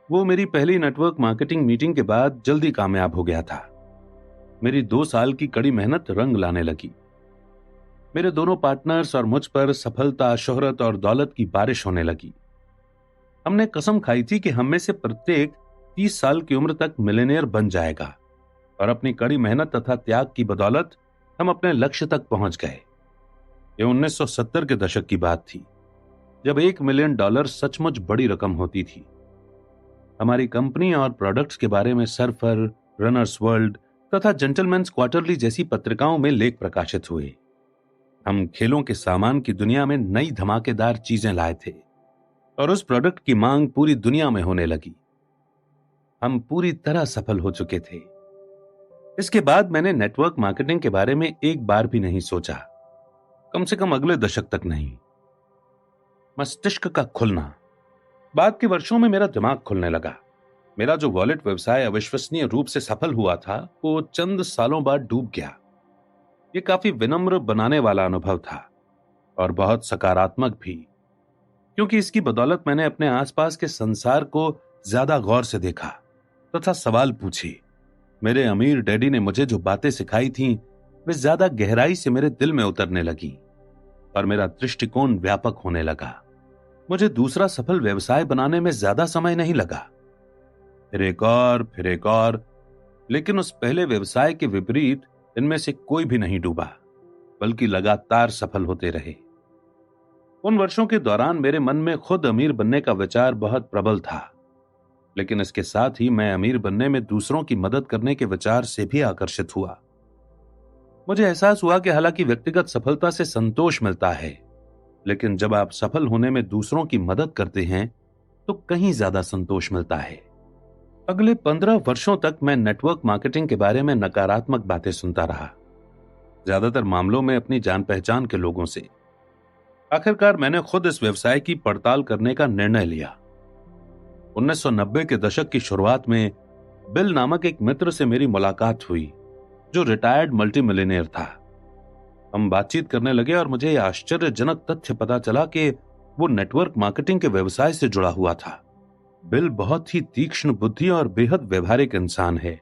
वो मेरी पहली नेटवर्क मार्केटिंग मीटिंग के बाद जल्दी कामयाब हो गया था। मेरी 2 साल की कड़ी मेहनत रंग लाने लगी। मेरे दोनों पार्टनर्स और मुझ पर सफलता, शोहरत और दौलत की बारिश होने लगी। हमने कसम खाई थी कि हम में से प्रत्येक 30 साल की उम्र तक मिलियनेयर बन जाएगा, और अपनी कड़ी मेहनत तथा त्याग की बदौलत हम अपने लक्ष्य तक पहुंच गए। यह 1970 के दशक की बात थी, जब $1 मिलियन सचमुच बड़ी रकम होती थी। हमारी कंपनी और प्रोडक्ट्स के बारे में सर्फर, रनर्स वर्ल्ड तथा जेंटलमैन्स क्वार्टरली जैसी पत्रिकाओं में लेख प्रकाशित हुए। हम खेलों के सामान की दुनिया में नई धमाकेदार चीजें लाए थे और उस प्रोडक्ट की मांग पूरी दुनिया में होने लगी। हम पूरी तरह सफल हो चुके थे। इसके बाद मैंने नेटवर्क मार्केटिंग के बारे में एक बार भी नहीं सोचा, कम से कम अगले दशक तक नहीं। मस्तिष्क का खुलना। बाद के वर्षों में मेरा दिमाग खुलने लगा। मेरा जो वॉलेट व्यवसाय अविश्वसनीय रूप से सफल हुआ था, वो चंद सालों बाद डूब गया। ये काफी विनम्र बनाने वाला अनुभव था और बहुत सकारात्मक भी, क्योंकि इसकी बदौलत मैंने अपने आसपास के संसार को ज्यादा गौर से देखा तथा सवाल पूछे। मेरे अमीर डैडी ने मुझे जो बातें सिखाई थीं, वे ज्यादा गहराई से मेरे दिल में उतरने लगी और मेरा दृष्टिकोण व्यापक होने लगा। मुझे दूसरा सफल व्यवसाय बनाने में ज्यादा समय नहीं लगा, फिर एक और, लेकिन उस पहले व्यवसाय के विपरीत इनमें से कोई भी नहीं डूबा, बल्कि लगातार सफल होते रहे। उन वर्षों के दौरान मेरे मन में खुद अमीर बनने का विचार बहुत प्रबल था, लेकिन इसके साथ ही मैं अमीर बनने में दूसरों की मदद करने के विचार से भी आकर्षित हुआ। मुझे एहसास हुआ कि हालांकि व्यक्तिगत सफलता से संतोष मिलता है, लेकिन जब आप सफल होने में दूसरों की मदद करते हैं तो कहीं ज्यादा संतोष मिलता है। अगले 15 वर्षों तक मैं नेटवर्क मार्केटिंग के बारे में नकारात्मक बातें सुनता रहा, ज्यादातर मामलों में अपनी जान पहचान के लोगों से। आखिरकार मैंने खुद इस व्यवसाय की पड़ताल करने का निर्णय लिया। 1990 के दशक की शुरुआत में बिल नामक एक मित्र से मेरी मुलाकात हुई, जो रिटायर्ड मल्टी मिलियनेयर था। हम बातचीत करने लगे और मुझे यह आश्चर्यजनक तथ्य पता चला कि वो नेटवर्क मार्केटिंग के व्यवसाय से जुड़ा हुआ था। बिल बहुत ही तीक्ष्ण बुद्धि और बेहद व्यवहारिक इंसान है।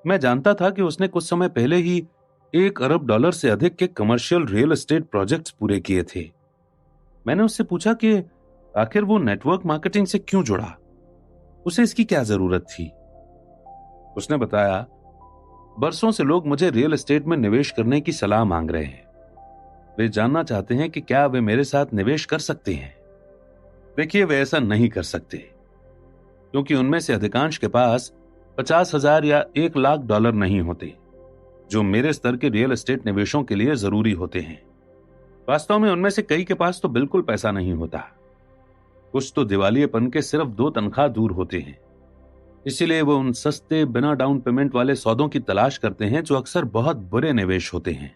मैं जानता था कि उसने कुछ समय पहले ही $1 अरब से अधिक के कमर्शियल रियल एस्टेट प्रोजेक्ट्स पूरे किए थे। मैंने उससे पूछा कि आखिर वो नेटवर्क मार्केटिंग से क्यों जुड़ा, उसे इसकी क्या जरूरत थी। उसने बताया, बरसों से लोग मुझे रियल एस्टेट में निवेश करने की सलाह मांग रहे हैं। वे जानना चाहते हैं कि क्या वे मेरे साथ निवेश कर सकते हैं। देखिए, वे ऐसा नहीं कर सकते, क्योंकि उनमें से अधिकांश के पास 50,000 या $1,00,000 नहीं होते, जो मेरे स्तर के रियल एस्टेट निवेशों के लिए जरूरी होते हैं। वास्तव में उनमें से कई के पास तो बिल्कुल पैसा नहीं होता। कुछ तो दिवालियेपन के सिर्फ 2 तनख्वाह दूर होते हैं। इसीलिए वो उन सस्ते बिना डाउन पेमेंट वाले सौदों की तलाश करते हैं, जो अक्सर बहुत बुरे निवेश होते हैं।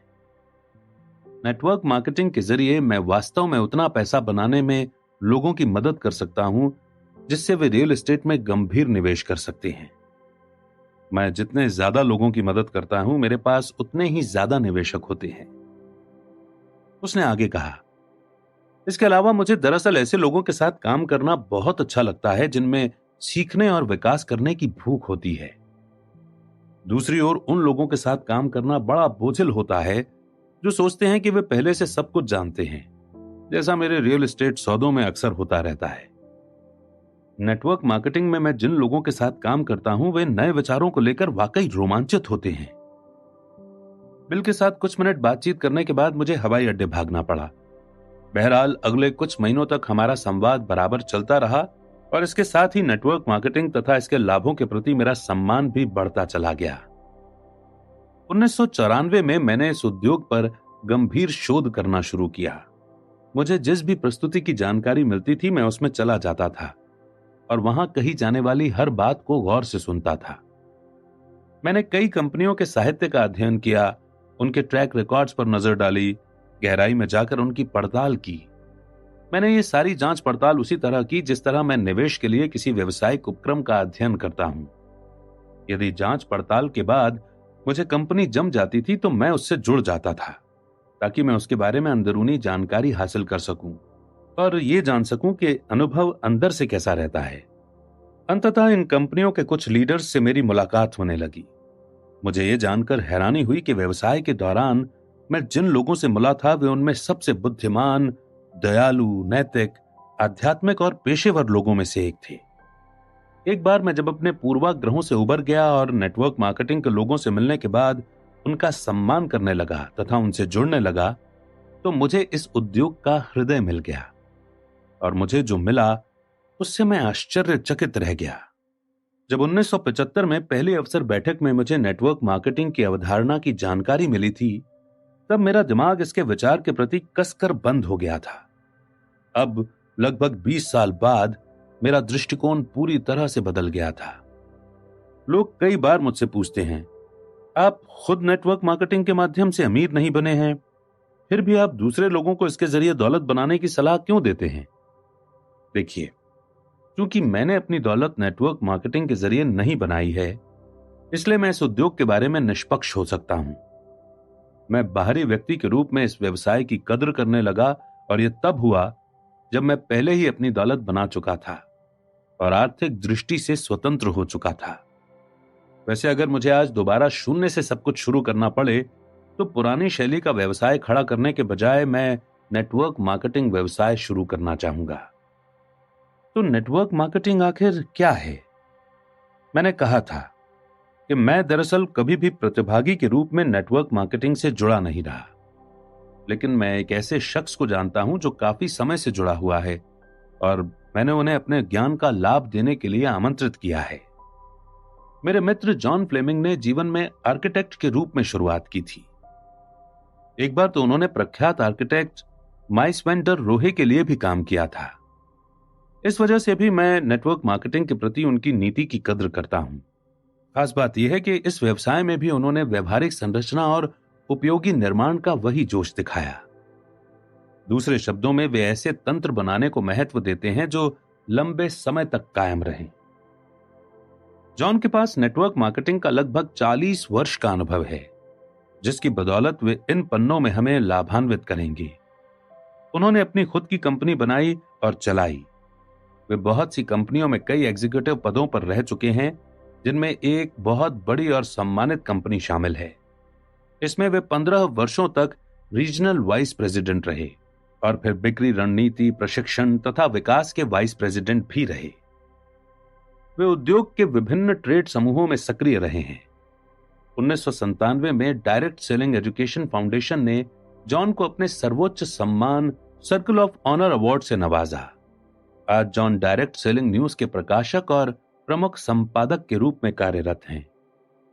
नेटवर्क मार्केटिंग के जरिए मैं वास्तव में उतना पैसा बनाने में लोगों की मदद कर सकता हूं, जिससे वे रियल एस्टेट में गंभीर निवेश कर सकते हैं। मैं जितने ज्यादा लोगों की मदद करता हूं, मेरे पास उतने ही ज्यादा निवेशक होते हैं। उसने आगे कहा, इसके अलावा मुझे दरअसल ऐसे लोगों के साथ काम करना बहुत अच्छा लगता है, जिनमें सीखने और विकास करने की भूख होती है। दूसरी ओर उन लोगों के साथ काम करना बड़ा बोझिल होता है, जो सोचते हैं कि वे पहले से सब कुछ जानते हैं, जैसा मेरे रियल एस्टेट सौदों में अक्सर होता रहता है। नेटवर्क मार्केटिंग में मैं जिन लोगों के साथ काम करता हूं, वे नए विचारों को लेकर वाकई रोमांचित होते हैं। बिल के साथ कुछ मिनट बातचीत करने के बाद मुझे हवाई अड्डे भागना पड़ा। बहरहाल अगले कुछ महीनों तक हमारा संवाद बराबर चलता रहा और इसके साथ ही नेटवर्क मार्केटिंग तथा इसके लाभों के प्रति मेरा सम्मान भी बढ़ता चला गया। 1994 में मैंने इस उद्योग पर गंभीर शोध करना शुरू किया। मुझे जिस भी प्रस्तुति की जानकारी मिलती थी, मैं उसमें चला जाता था और वहां कही जाने वाली हर बात को गौर से सुनता था। मैंने कई कंपनियों के साहित्य का अध्ययन किया, उनके ट्रैक रिकॉर्ड्स पर नजर डाली, गहराई में जाकर उनकी पड़ताल की। मैंने ये सारी जांच पड़ताल उसी तरह की जिस तरह मैं निवेश के लिए किसी व्यवसायिक उपक्रम का अध्ययन करता हूं। यदि जांच पड़ताल के बाद मुझे कंपनी जम जाती थी, तो मैं उससे जुड़ जाता था, ताकि मैं उसके बारे में अंदरूनी जानकारी हासिल कर सकूं और ये जान सकूं कि अनुभव अंदर से कैसा रहता है। अंततः इन कंपनियों के कुछ लीडर्स से मेरी मुलाकात होने लगी। मुझे ये जानकर हैरानी हुई कि व्यवसाय के दौरान मैं जिन लोगों से मिला था वे उनमें सबसे बुद्धिमान, दयालु, नैतिक, आध्यात्मिक और पेशेवर लोगों में से एक थे। एक बार मैं जब अपने पूर्वाग्रहों से उबर गया और नेटवर्क मार्केटिंग के लोगों से मिलने के बाद उनका सम्मान करने लगा तथा उनसे जुड़ने लगा, तो मुझे इस उद्योग का हृदय मिल गया और मुझे जो मिला उससे मैं आश्चर्यचकित रह गया। जब 1975 में पहली अवसर बैठक में मुझे नेटवर्क मार्केटिंग की अवधारणा की जानकारी मिली थी, तब मेरा दिमाग इसके विचार के प्रति कसकर बंद हो गया था। अब लगभग 20 साल बाद मेरा दृष्टिकोण पूरी तरह से बदल गया था। लोग कई बार मुझसे पूछते हैं, आप खुद नेटवर्क मार्केटिंग के माध्यम से अमीर नहीं बने हैं, फिर भी आप दूसरे लोगों को इसके जरिए दौलत बनाने की सलाह क्यों देते हैं? देखिए, क्योंकि मैंने अपनी दौलत नेटवर्क मार्केटिंग के जरिए नहीं बनाई है, इसलिए मैं इस उद्योग के बारे में निष्पक्ष हो सकता हूं। मैं बाहरी व्यक्ति के रूप में इस व्यवसाय की कद्र करने लगा और यह तब हुआ जब मैं पहले ही अपनी दौलत बना चुका था और आर्थिक दृष्टि से स्वतंत्र हो चुका था। वैसे अगर मुझे आज दोबारा शून्य से सब कुछ शुरू करना पड़े तो पुरानी शैली का व्यवसाय खड़ा करने के बजाय मैं नेटवर्क मार्केटिंग व्यवसाय शुरू करना चाहूंगा। तो नेटवर्क मार्केटिंग आखिर क्या है? मैंने कहा था कि मैं दरअसल कभी भी प्रतिभागी के रूप में नेटवर्क मार्केटिंग से जुड़ा नहीं रहा, लेकिन मैं एक ऐसे शख्स को जानता हूं जो काफी समय से जुड़ा हुआ है और मैंने उन्हें अपने ज्ञान का लाभ देने के लिए आमंत्रित किया है। मेरे मित्र जॉन फ्लेमिंग ने जीवन में आर्किटेक्ट के रूप में शुरुआत की थी। एक बार तो उन्होंने प्रख्यात आर्किटेक्ट माइस वेंडर रोहे के लिए भी काम किया था। इस वजह से भी मैं नेटवर्क मार्केटिंग के प्रति उनकी नीति की कद्र करता हूं। खास बात यह है कि इस व्यवसाय में भी उन्होंने व्यवहारिक संरचना और उपयोगी निर्माण का वही जोश दिखाया। दूसरे शब्दों में वे ऐसे तंत्र बनाने को महत्व देते हैं जो लंबे समय तक कायम रहें। जॉन के पास नेटवर्क मार्केटिंग का लगभग 40 वर्ष का अनुभव है, जिसकी बदौलत वे इन पन्नों में हमें लाभान्वित करेंगे। उन्होंने अपनी खुद की कंपनी बनाई और चलाई। वे बहुत सी कंपनियों में कई एग्जीक्यूटिव पदों पर रह चुके हैं, जिनमें एक बहुत बड़ी और सम्मानित कंपनी शामिल है। इसमें वे 15 वर्षों तक रीजनल वाइस प्रेसिडेंट रहे और फिर बिक्री रणनीति, प्रशिक्षण तथा विकास के वाइस प्रेसिडेंट भी रहे। वे उद्योग के विभिन्न ट्रेड समूहों में सक्रिय रहे हैं। 1997 में डायरेक्ट सेलिंग एजुकेशन फाउंडेशन ने जॉन को अपने सर्वोच्च सम्मान सर्कल ऑफ ऑनर अवार्ड से नवाजा। आज जॉन डायरेक्ट सेलिंग न्यूज के प्रकाशक और प्रमुख संपादक के रूप में कार्यरत हैं,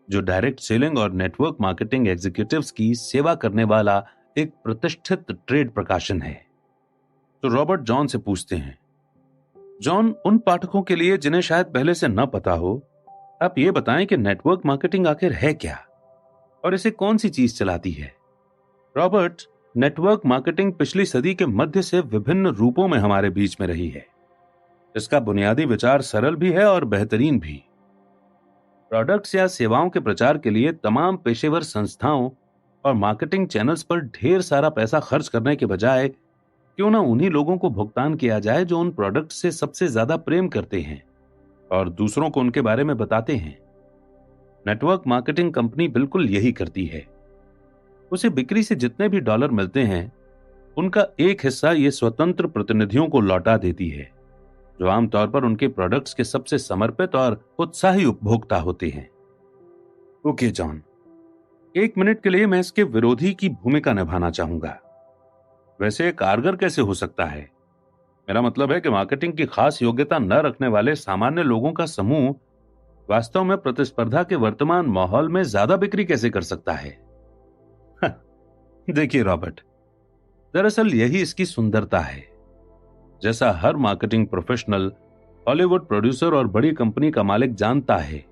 जो डायरेक्ट सेलिंग और नेटवर्क मार्केटिंग एग्जीक्यूटिव्स की सेवा करने वाला एक प्रतिष्ठित ट्रेड प्रकाशन है। तो रॉबर्ट जॉन से पूछते हैं, जॉन, उन पाठकों के लिए जिन्हें शायद पहले से न पता हो, आप ये बताएं कि नेटवर्क मार्केटिंग आखिर है क्या और इसे कौन सी चीज चलाती है? रॉबर्ट, नेटवर्क मार्केटिंग पिछली सदी के मध्य से विभिन्न रूपों में हमारे बीच में रही है। इसका बुनियादी विचार सरल भी है और बेहतरीन भी। प्रोडक्ट्स या सेवाओं के प्रचार के लिए तमाम पेशेवर संस्थाओं और मार्केटिंग चैनल्स पर ढेर सारा पैसा खर्च करने के बजाय क्यों ना उन्हीं लोगों को भुगतान किया जाए जो उन प्रोडक्ट से सबसे ज्यादा प्रेम करते हैं और दूसरों को उनके बारे में बताते हैं। नेटवर्क मार्केटिंग कंपनी बिल्कुल यही करती है। उसे बिक्री से जितने भी डॉलर मिलते हैं, उनका एक हिस्सा ये स्वतंत्र प्रतिनिधियों को लौटा देती है, जो आमतौर पर उनके प्रोडक्ट्स के सबसे समर्पित और उत्साही उपभोक्ता होते हैं। ओके जॉन, 1 मिनट के लिए मैं इसके विरोधी की भूमिका निभाना चाहूंगा। वैसे कारगर कैसे हो सकता है? मेरा मतलब है कि मार्केटिंग की खास योग्यता न रखने वाले सामान्य लोगों का समूह वास्तव में प्रतिस्पर्धा के वर्तमान माहौल में ज्यादा बिक्री कैसे कर सकता है? देखिए रॉबर्ट, दरअसल यही इसकी सुंदरता है। जैसा हर मार्केटिंग प्रोफेशनल, हॉलीवुड प्रोड्यूसर और बड़ी कंपनी का मालिक जानता है,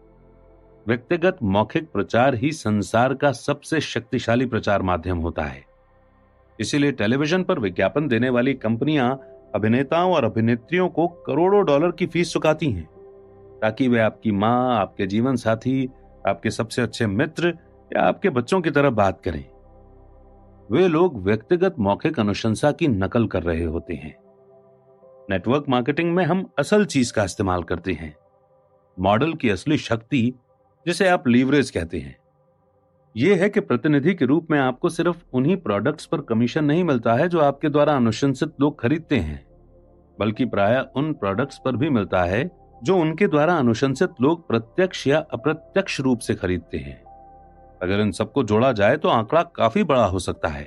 व्यक्तिगत मौखिक प्रचार ही संसार का सबसे शक्तिशाली प्रचार माध्यम होता है। इसीलिए टेलीविजन पर विज्ञापन देने वाली कंपनियां अभिनेताओं और अभिनेत्रियों को करोड़ों डॉलर की फीस चुकाती हैं, ताकि वे आपकी मां, आपके जीवन साथी, आपके सबसे अच्छे मित्र या आपके बच्चों की तरह बात करें। वे लोग व्यक्तिगत मौखिक अनुशंसा की नकल कर रहे होते हैं। नेटवर्क मार्केटिंग में हम असल चीज का इस्तेमाल करते हैं, मॉडल की असली शक्ति, जिसे आप लीवरेज कहते हैं, यह है कि प्रतिनिधि के रूप में आपको सिर्फ उन्हीं प्रोडक्ट्स पर कमीशन नहीं मिलता है जो आपके द्वारा अनुशंसित लोग खरीदते हैं, बल्कि प्रायः उन प्रोडक्ट्स पर भी मिलता है जो उनके द्वारा अनुशंसित लोग प्रत्यक्ष या अप्रत्यक्ष रूप से खरीदते हैं। अगर इन सबको जोड़ा जाए तो आंकड़ा काफी बड़ा हो सकता है।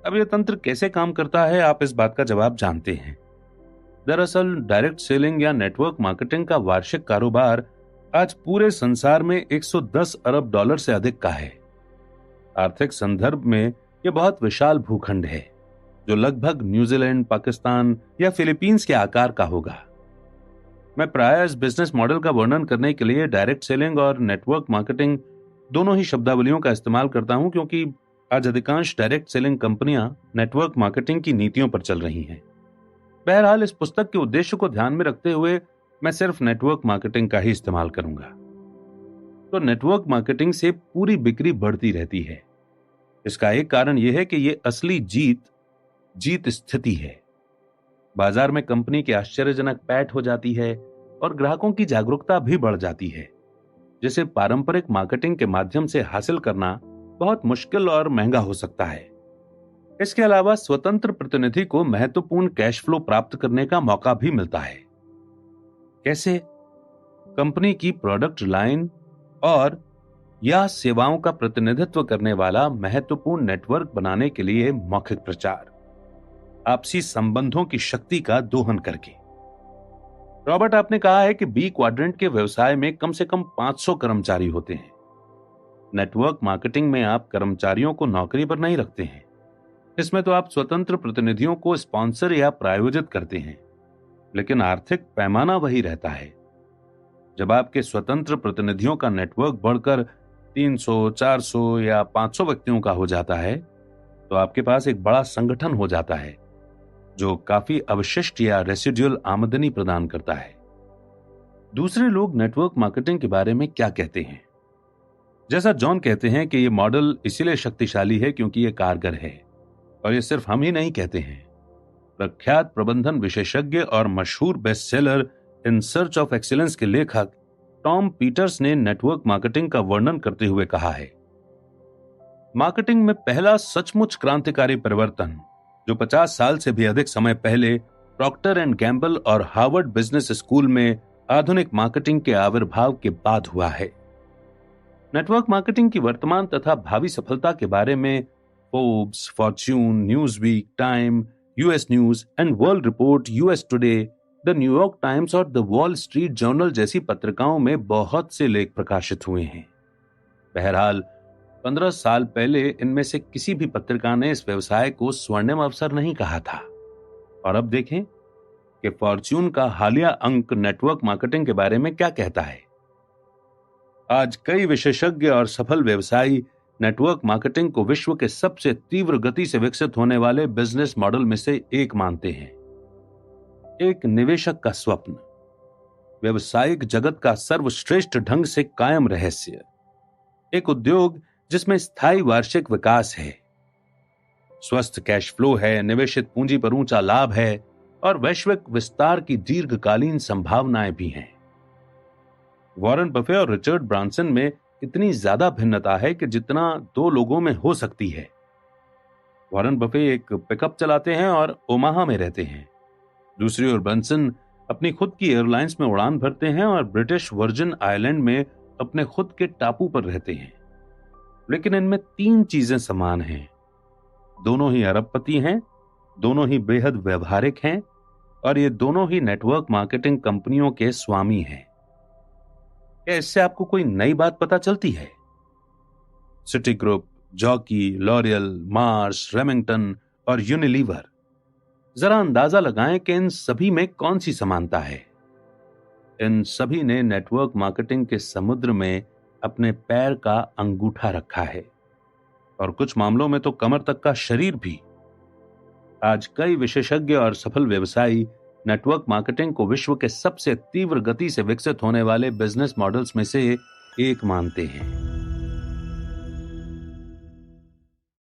अब यह तंत्र कैसे काम करता है, आप इस बात का जवाब जानते हैं। दरअसल डायरेक्ट सेलिंग या नेटवर्क मार्केटिंग का वार्षिक कारोबार आज पूरे संसार में 110 अरब डॉलर से अधिक का है। आर्थिक संदर्भ में यह बहुत विशाल भूखंड है जो लगभग न्यूजीलैंड, पाकिस्तान या फिलीपींस के आकार का होगा। मैं प्रायः इस बिजनेस मॉडल का वर्णन करने के लिए डायरेक्ट सेलिंग और नेटवर्क मार्केटिंग दोनों ही शब्दावलियों का इस्तेमाल करता हूं, क्योंकि आज अधिकांश डायरेक्ट सेलिंग कंपनियां नेटवर्क मार्केटिंग की नीतियों पर चल रही हैं। बहरहाल इस पुस्तक के उद्देश्य को ध्यान में रखते हुए मैं सिर्फ नेटवर्क मार्केटिंग का ही इस्तेमाल करूंगा। तो नेटवर्क मार्केटिंग से पूरी बिक्री बढ़ती रहती है। इसका एक कारण यह है कि यह असली जीत स्थिति है। बाजार में कंपनी की आश्चर्यजनक पैठ हो जाती है और ग्राहकों की जागरूकता भी बढ़ जाती है, जिसे पारंपरिक मार्केटिंग के माध्यम से हासिल करना बहुत मुश्किल और महंगा हो सकता है। इसके अलावा स्वतंत्र प्रतिनिधि को महत्वपूर्ण कैश फ्लो प्राप्त करने का मौका भी मिलता है। कैसे? कंपनी की प्रोडक्ट लाइन और या सेवाओं का प्रतिनिधित्व करने वाला महत्वपूर्ण नेटवर्क बनाने के लिए मौखिक प्रचार, आपसी संबंधों की शक्ति का दोहन करके। रॉबर्ट, आपने कहा है कि बी क्वाड्रेंट के व्यवसाय में कम से कम 500 कर्मचारी होते हैं। नेटवर्क मार्केटिंग में आप कर्मचारियों को नौकरी पर नहीं रखते हैं। इसमें तो आप स्वतंत्र प्रतिनिधियों को स्पॉन्सर या प्रायोजित करते हैं, लेकिन आर्थिक पैमाना वही रहता है। जब आपके स्वतंत्र प्रतिनिधियों का नेटवर्क बढ़कर 300, 400 या 500 व्यक्तियों का हो जाता है, तो आपके पास एक बड़ा संगठन हो जाता है जो काफी अवशिष्ट या रेसिडुअल आमदनी प्रदान करता है। दूसरे लोग नेटवर्क मार्केटिंग के बारे में क्या कहते हैं? जैसा जॉन कहते हैं कि यह मॉडल इसीलिए शक्तिशाली है क्योंकि यह कारगर है, और यह सिर्फ हम ही नहीं कहते हैं। प्रख्यात प्रबंधन विशेषज्ञ और मशहूर bestseller in search of excellence के लेखक टॉम पीटर्स ने नेटवर्क मार्केटिंग का वर्णन करते हुए कहा है, मार्केटिंग में पहला सचमुच क्रांतिकारी परिवर्तन जो 50 साल से भी अधिक समय पहले प्रॉक्टर एंड गैम्बल और हार्वर्ड बिजनेस स्कूल में आधुनिक मार्केटिंग के आविर्भाव के बाद हुआ है। नेटवर्क मार्केटिंग की वर्तमान तथा भावी सफलता के बारे में Forbes, Fortune, Newsweek, time, US news and world report, US today, the New York times और द वॉल स्ट्रीट जर्नल जैसी पत्रिकाओं में बहुत से लेख प्रकाशित हुए हैं। बहरहाल 15 साल पहले इनमें से किसी भी पत्रिका ने इस व्यवसाय को स्वर्णिम अवसर नहीं कहा था। और अब देखें कि फॉर्च्यून का हालिया अंक नेटवर्क मार्केटिंग के बारे में क्या कहता है। आज कई विशेषज्ञ और सफल व्यवसायी नेटवर्क मार्केटिंग को विश्व के सबसे तीव्र गति से विकसित होने वाले बिजनेस मॉडल में से एक मानते हैं। एक निवेशक का स्वप्न, व्यवसायिक जगत का सर्वश्रेष्ठ ढंग से कायम रहस्य, एक उद्योग जिसमें स्थायी वार्षिक विकास है, स्वस्थ कैश फ्लो है, निवेशित पूंजी पर ऊंचा लाभ है और वैश्विक विस्तार की दीर्घकालीन संभावनाएं भी हैं। वॉरेन बफे और रिचर्ड ब्रांसन में इतनी ज्यादा भिन्नता है कि जितना दो लोगों में हो सकती है। वॉरेन बफे एक पिकअप चलाते हैं और ओमाहा में रहते हैं। दूसरी ओर ब्रांसन अपनी खुद की एयरलाइंस में उड़ान भरते हैं और ब्रिटिश वर्जिन आइलैंड में अपने खुद के टापू पर रहते हैं। लेकिन इनमें 3 चीजें समान हैं। दोनों ही अरबपति हैं, दोनों ही बेहद व्यवहारिक हैं और ये दोनों ही नेटवर्क मार्केटिंग कंपनियों के स्वामी हैं। क्या इससे आपको कोई नई बात पता चलती है? City group, jockey, L'Oréal, Mars, Remington और यूनिलीवर, जरा अंदाजा लगाएं कि इन सभी में कौन सी समानता है। इन सभी ने नेटवर्क मार्केटिंग के समुद्र में अपने पैर का अंगूठा रखा है और कुछ मामलों में तो कमर तक का शरीर भी। आज कई विशेषज्ञ और सफल व्यवसायी नेटवर्क मार्केटिंग को विश्व के सबसे तीव्र गति से विकसित होने वाले बिजनेस मॉडल्स में से एक मानते हैं।